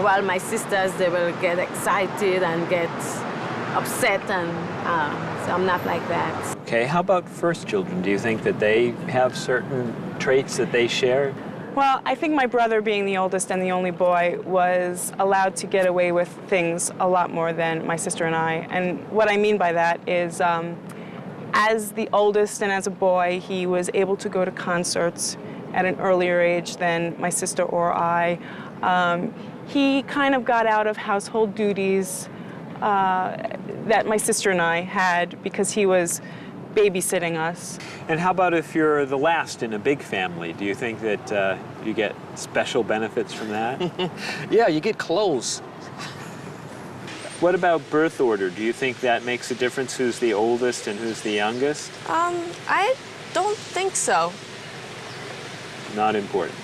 While my sisters, they will get excited and get upset, and so I'm not like that. Okay, how about first children? Do you think that they have certain traits that they share? Well, I think my brother, being the oldest and the only boy, was allowed to get away with things a lot more than my sister and I. And what I mean by that is, as the oldest and as a boy, he was able to go to concerts at an earlier age than my sister or I. He kind of got out of household duties that my sister and I had because he was babysitting us. And how about if you're the last in a big family? Do you think that you get special benefits from that? Yeah, you get clothes. What about birth order? Do you think that makes a difference who's the oldest and who's the youngest? I don't think so. Not important.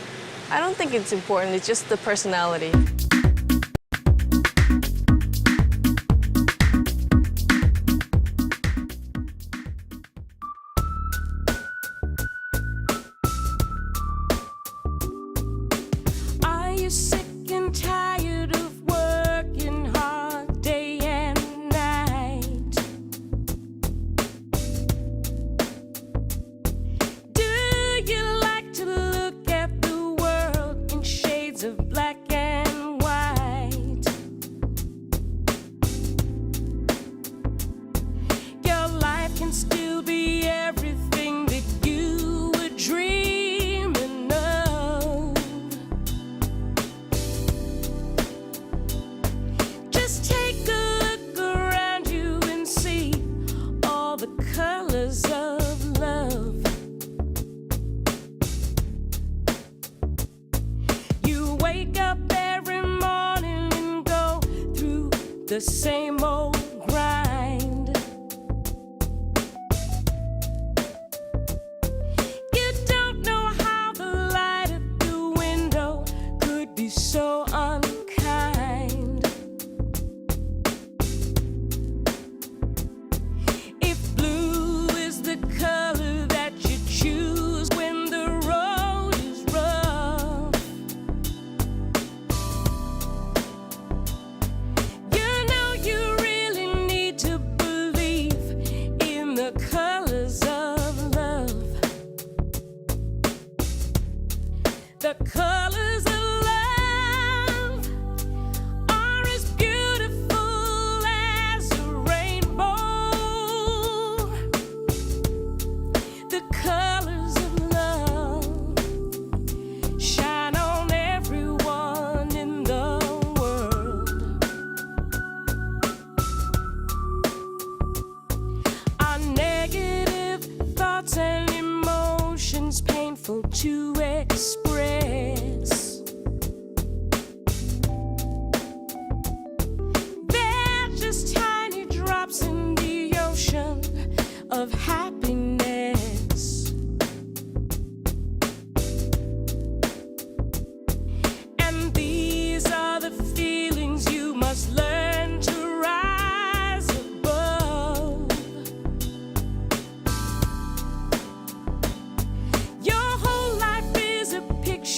I don't think it's important. It's just the personality. Are you sick and tired of working hard day and night? Do you like to look at the world in shades of black and white? Your life can still be everything that you were dreaming of. Just take a look around you and see all the colors of love. You wake up every morning and go through the same old grind. You don't know how the light at the window could be so unkind. If blue is the color that you choose when the road is rough, you know you really need to believe in the colors of love. The colors of love are as beautiful as a rainbow. The colors of love shine on everyone in the world. Our negative thoughts and emotions painful to express. They're just tiny drops in the ocean of happiness. And these are the feelings you must learn to rise above. Your whole life is a picture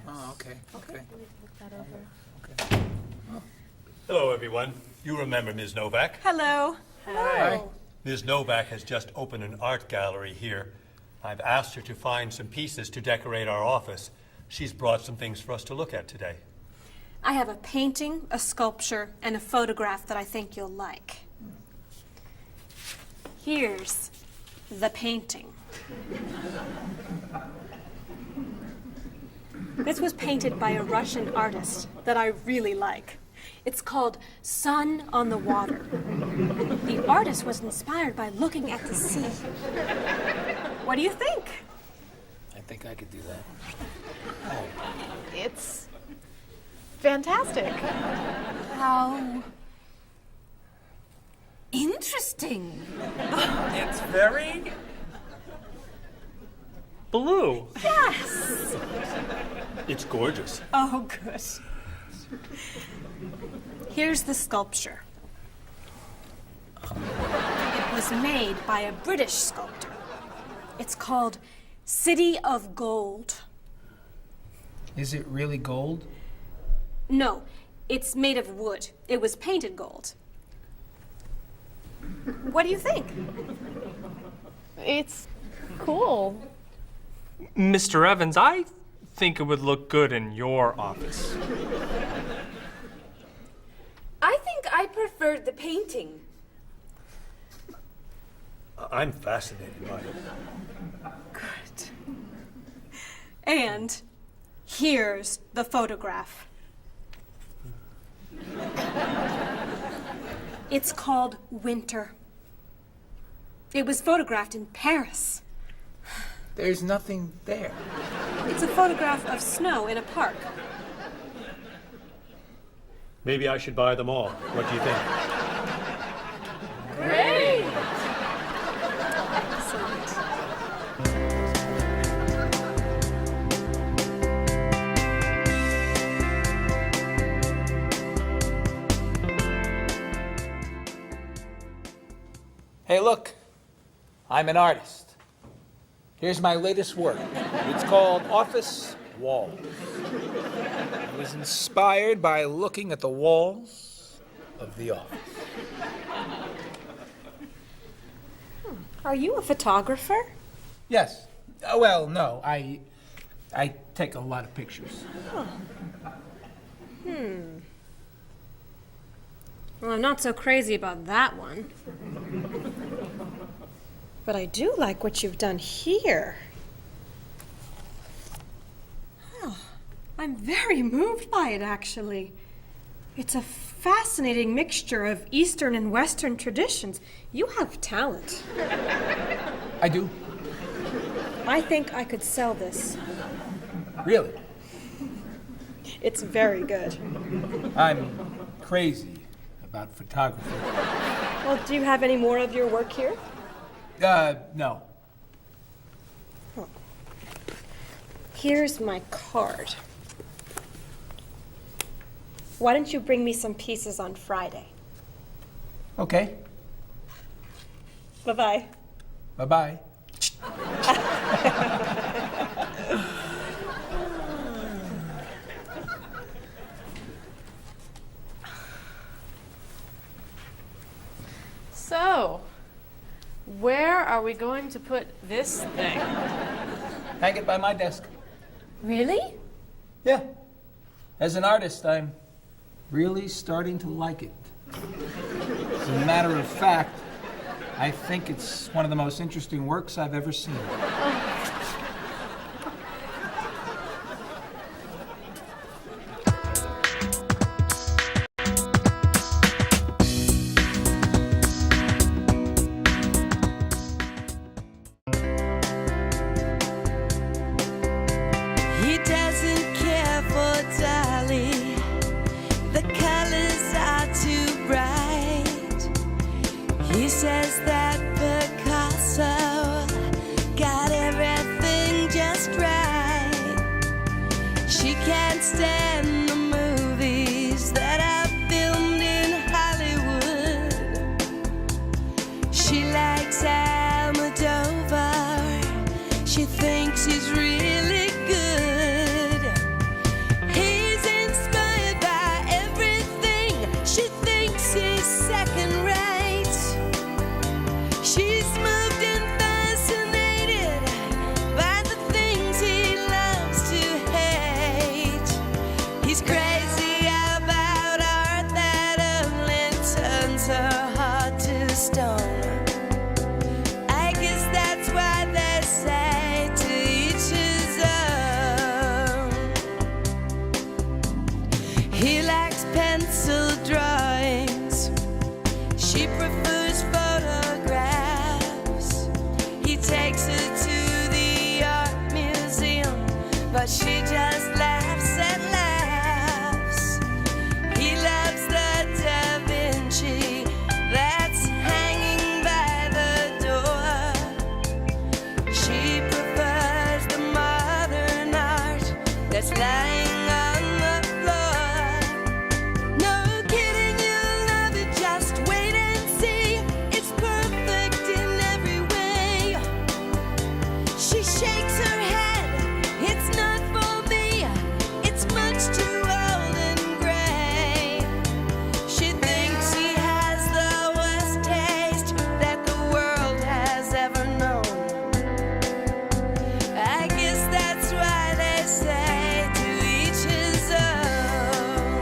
Oh, okay, okay. Hello, everyone. You remember Ms. Novak? Hello. Hi. Ms. Novak has just opened an art gallery here. I've asked her to find some pieces to decorate our office. She's brought some things for us to look at today. I have a painting, a sculpture, and a photograph that I think you'll like. Here's the painting. This was painted by a Russian artist that I really like. It's called Sun on the Water. The artist was inspired by looking at the sea. What do you think? I think I could do that. It's fantastic. How interesting. It's very blue. Yes. It's gorgeous. Oh, good. Here's the sculpture. It was made by a British sculptor. It's called City of Gold. Is it really gold? No, it's made of wood. It was painted gold. What do you think? It's cool. Mr. Evans, I think it would look good in your office. I think I preferred the painting. I'm fascinated by it. Good. And here's the photograph. It's called Winter. It was photographed in Paris. There's nothing there. It's a photograph of snow in a park. Maybe I should buy them all. What do you think? Great! Hey, look. I'm an artist. Here's my latest work. It's called Office Walls. I was inspired by looking at the walls of the office. Are you a photographer? Yes. Well, no. I take a lot of pictures. Huh. Well, I'm not so crazy about that one. But I do like what you've done here. Oh, I'm very moved by it, actually. It's a fascinating mixture of Eastern and Western traditions. You have talent. I do. I think I could sell this. Really? It's very good. I'm crazy about photography. Well, do you have any more of your work here? No. Here's my card. Why don't you bring me some pieces on Friday? Okay. Bye-bye. Bye-bye. So, where are we going to put this thing? Hang it by my desk. Really? Yeah. As an artist, I'm really starting to like it. As a matter of fact, I think it's one of the most interesting works I've ever seen. He doesn't care for Dali. The colors are too bright. He says that Picasso got everything just right. She can't stand the movies that are filmed in Hollywood. She likes Almodovar. She thinks he's really good. He likes pencil drawings. She prefers photographs. He takes her to the art museum, but she just laughs and laughs. He loves the Da Vinci that's hanging by the door. She prefers the modern art that's lying on the floor. No kidding, you'll love it, just wait and see. It's perfect in every way. She shakes her head, it's not for me, it's much too old and gray. She thinks he has the worst taste that the world has ever known. I guess that's why they say to each his own.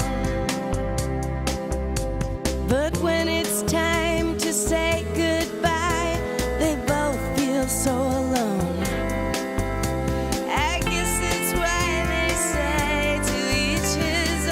But when it's time to say goodbye, they both feel so alone. I guess it's why they say to each his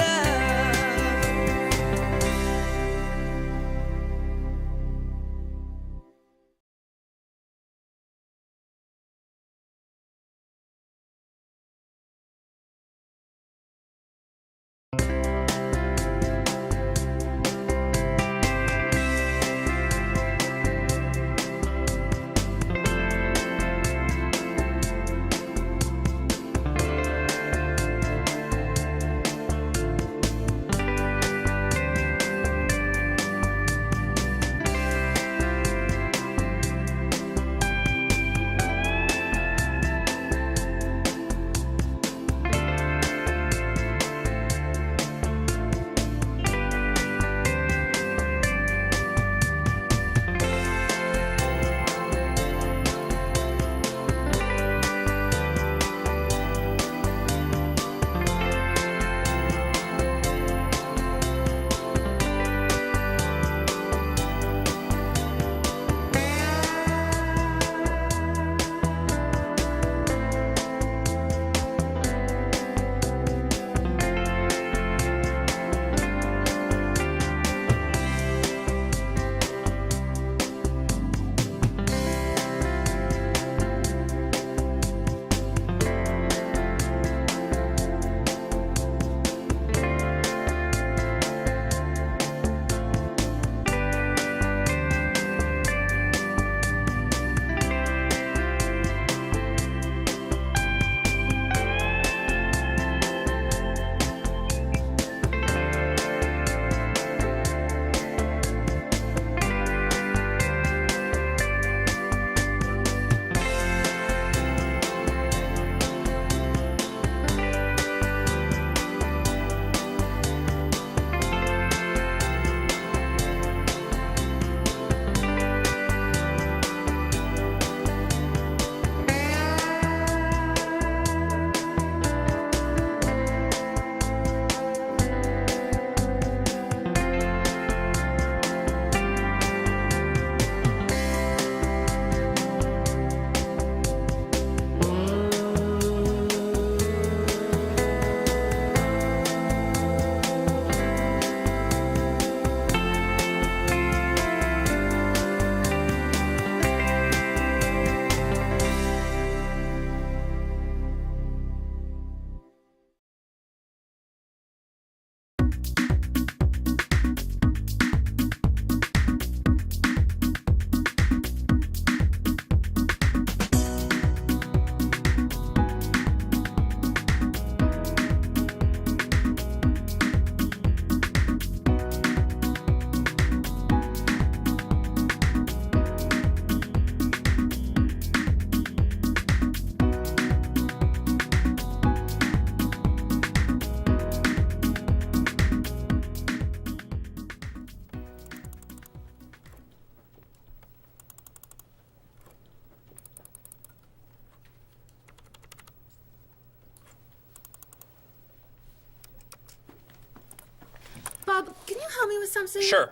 Bob, can you help me with something? Sure.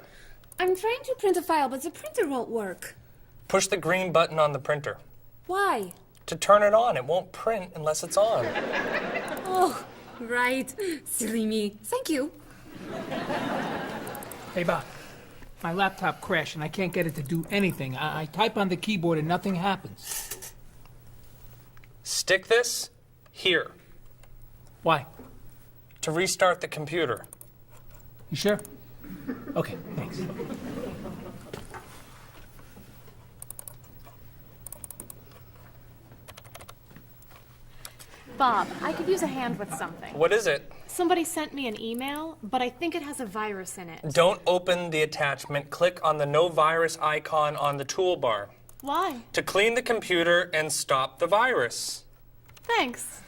I'm trying to print a file, but the printer won't work. Push the green button on the printer. Why? To turn it on. It won't print unless it's on. Oh, right. Silly me. Thank you. Hey, Bob. My laptop crashed and I can't get it to do anything. I type on the keyboard and nothing happens. Stick this here. Why? To restart the computer. You sure? Okay, thanks. Bob, I could use a hand with something. What is it? Somebody sent me an email, but I think it has a virus in it. Don't open the attachment. Click on the no virus icon on the toolbar. Why? To clean the computer and stop the virus. Thanks.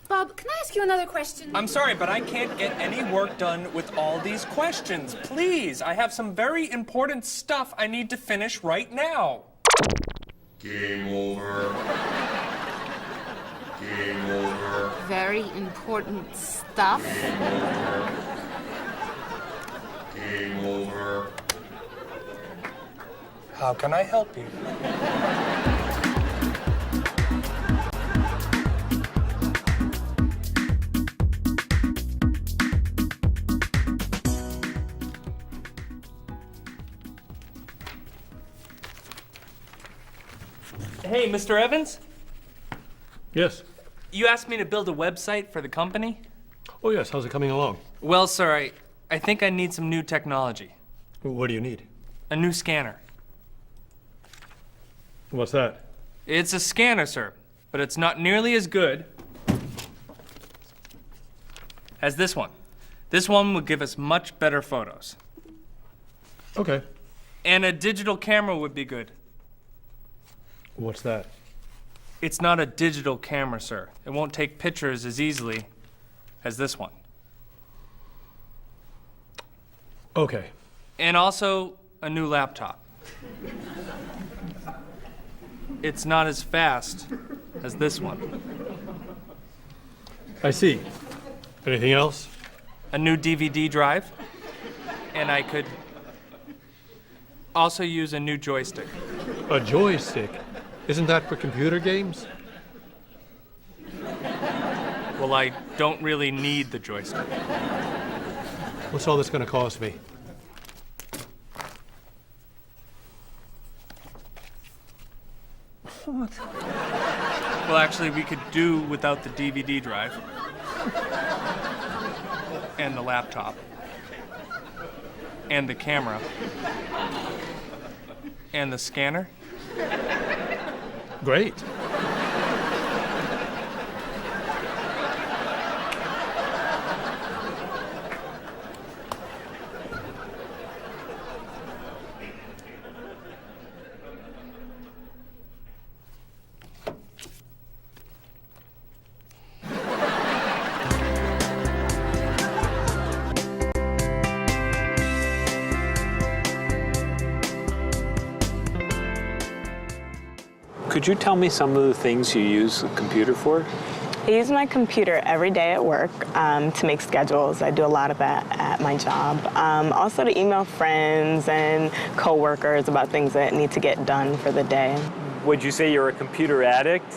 Bob, can I ask you another question? I'm sorry, but I can't get any work done with all these questions. Please, I have some very important stuff I need to finish right now. Game over. Game over. Very important stuff. Game over. How can I help you? Hey, Mr. Evans? Yes. You asked me to build a website for the company? Oh, yes. How's it coming along? Well, sir, I think I need some new technology. What do you need? A new scanner. What's that? It's a scanner, sir, but it's not nearly as good as this one. This one would give us much better photos. Okay. And a digital camera would be good. What's that? It's not a digital camera, sir. It won't take pictures as easily as this one. Okay. And also a new laptop. It's not as fast as this one. I see. Anything else? A new DVD drive. And I could also use a new joystick. A joystick? Isn't that for computer games? Well, I don't really need the joystick. What's all this going to cost me? Well, actually, we could do without the DVD drive. And the laptop. And the camera. And the scanner. Great. Could you tell me some of the things you use the computer for? I use my computer every day at work to make schedules. I do a lot of that at my job. Also to email friends and coworkers about things that need to get done for the day. Would you say you're a computer addict?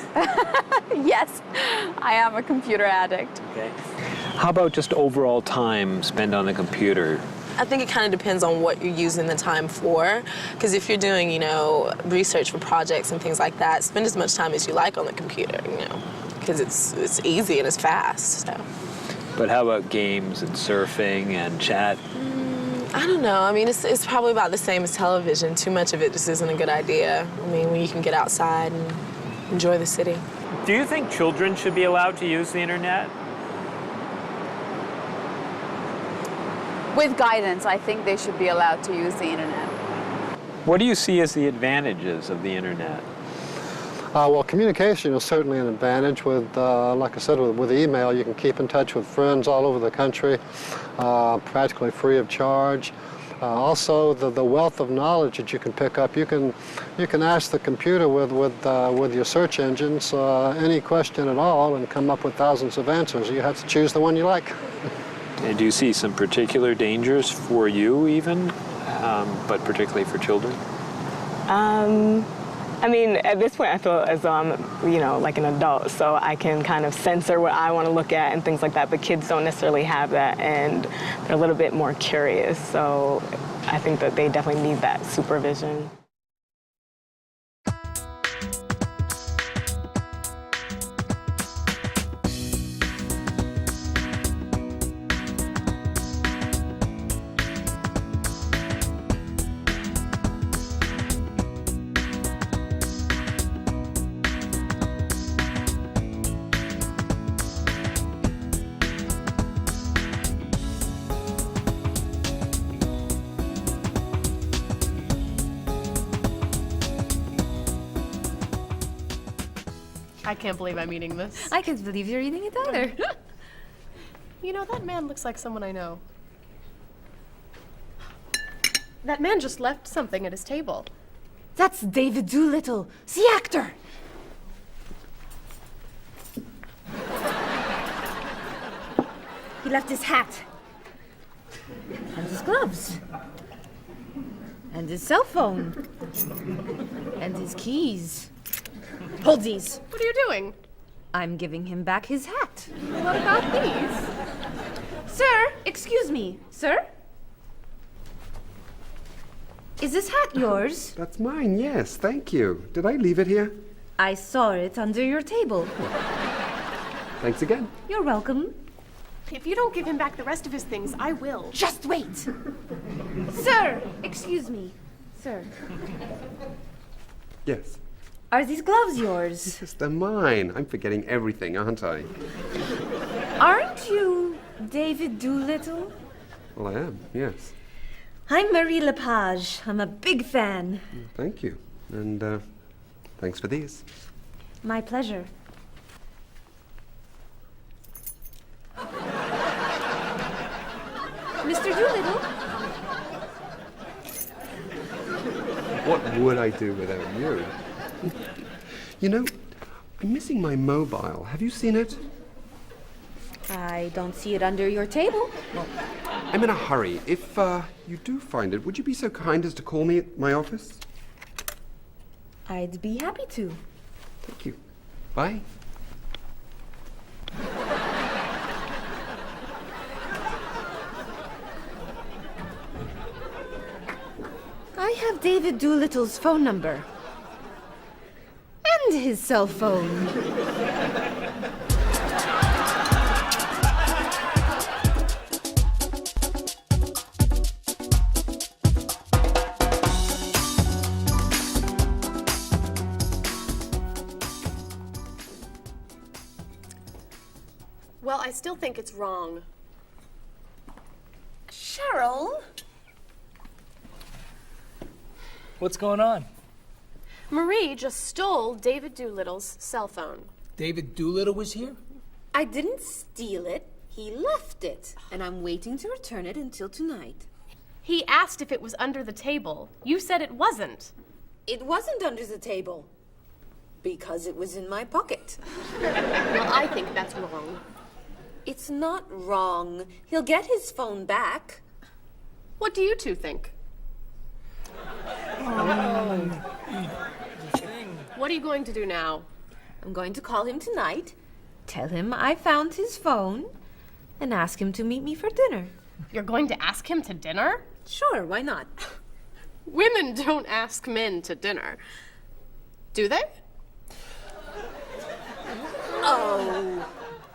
Yes, I am a computer addict. Okay. How about just overall time spent on the computer? I think it kind of depends on what you're using the time for. Because if you're doing, research for projects and things like that, spend as much time as you like on the computer, because it's easy and it's fast. So. But how about games and surfing and chat? I don't know. I mean, it's probably about the same as television. Too much of it just isn't a good idea. I mean, when you can get outside and enjoy the city. Do you think children should be allowed to use the internet? With guidance, I think they should be allowed to use the internet. What do you see as the advantages of the internet? Well, communication is certainly an advantage. With, like I said, with email, you can keep in touch with friends all over the country, practically free of charge. Also, the wealth of knowledge that you can pick up. You can ask the computer with your search engines any question at all and come up with thousands of answers. You have to choose the one you like. And do you see some particular dangers for you even, but particularly for children? I mean, at this point, I feel as though I'm, you know, like an adult, so I can kind of censor what I want to look at and things like that, but kids don't necessarily have that, and they're a little bit more curious, so I think that they definitely need that supervision. I can't believe I'm eating this. I can't believe you're eating it either. You know, that man looks like someone I know. That man just left something at his table. That's David Doolittle, the actor. He left his hat. And his gloves. And his cell phone. And his keys. Hold these. What are you doing? I'm giving him back his hat. What about these? Sir, excuse me. Sir? Is this hat yours? That's mine, yes, thank you. Did I leave it here? I saw it under your table. Thanks again. You're welcome. If you don't give him back the rest of his things, I will. Just wait. Sir, excuse me. Sir. Yes. Are these gloves yours? Yes, they're mine. I'm forgetting everything, aren't I? Aren't you David Doolittle? Well, I am, yes. I'm Marie Lepage. I'm a big fan. Thank you. And thanks for these. My pleasure. Mr. Doolittle? What would I do without you? You know, I'm missing my mobile. Have you seen it? I don't see it under your table. I'm in a hurry. If you do find it, would you be so kind as to call me at my office? I'd be happy to. Thank you. Bye. I have David Doolittle's phone number. And his cell phone. Well, I still think it's wrong. Cheryl? What's going on? Marie just stole David Doolittle's cell phone. David Doolittle was here? I didn't steal it. He left it. And I'm waiting to return it until tonight. He asked if it was under the table. You said it wasn't. It wasn't under the table. Because it was in my pocket. Well, I think that's wrong. It's not wrong. He'll get his phone back. What do you two think? What are you going to do now? I'm going to call him tonight. Tell him I found his phone and ask him to meet me for dinner. You're going to ask him to dinner? Sure, why not? Women don't ask men to dinner. Do they? Oh,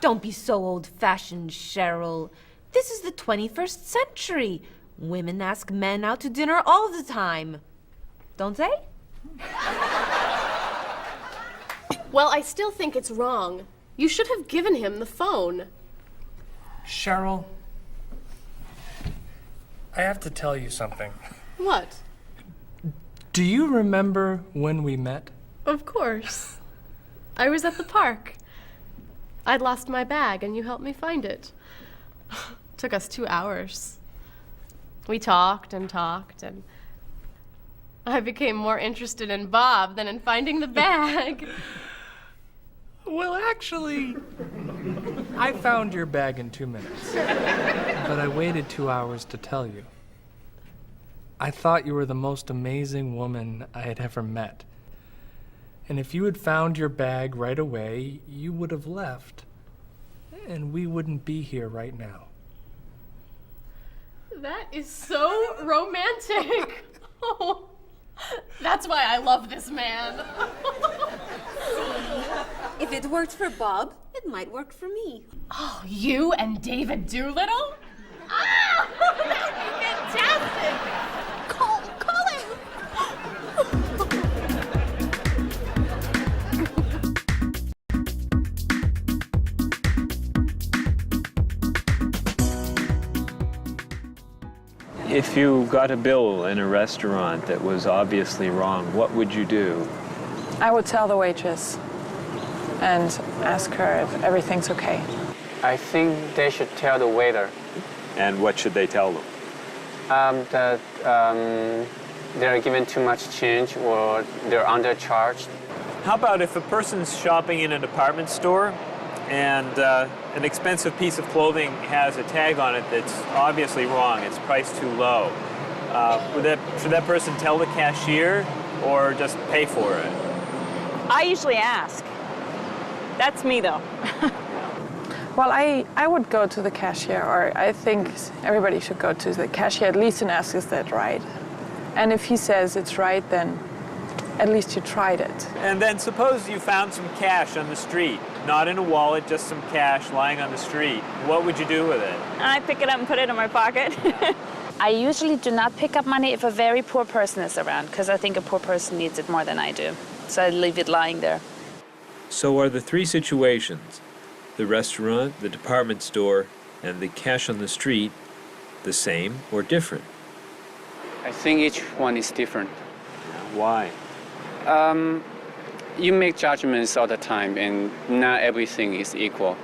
don't be so old-fashioned, Cheryl. This is the 21st century. Women ask men out to dinner all the time. Don't they? Well, I still think it's wrong. You should have given him the phone. Cheryl, I have to tell you something. What? Do you remember when we met? Of course. I was at the park. I'd lost my bag and you helped me find it. Took us 2 hours. We talked and talked, and I became more interested in Bob than in finding the bag. Well, actually, I found your bag in 2 minutes. But I waited 2 hours to tell you. I thought you were the most amazing woman I had ever met. And if you had found your bag right away, you would have left. And we wouldn't be here right now. That is so romantic. Oh, that's why I love this man. If it worked for Bob, it might work for me. Oh, you and David Doolittle? Ah, that would be fantastic. Call him. If you got a bill in a restaurant that was obviously wrong, what would you do? I would tell the waitress and ask her if everything's okay. I think they should tell the waiter. And what should they tell them? That they're given too much change or they're undercharged. How about if a person's shopping in a department store and an expensive piece of clothing has a tag on it that's obviously wrong, it's priced too low? Should that person tell the cashier or just pay for it? I usually ask. That's me, though. Well, I would go to the cashier, or I think everybody should go to the cashier at least and ask, is that right? And if he says it's right, then at least you tried it. And then suppose you found some cash on the street, not in a wallet, just some cash lying on the street. What would you do with it? I pick it up and put it in my pocket. I usually do not pick up money if a very poor person is around, because I think a poor person needs it more than I do. So I leave it lying there. So are the three situations, the restaurant, the department store, and the cash on the street, the same or different? I think each one is different. Why? You make judgments all the time, and not everything is equal.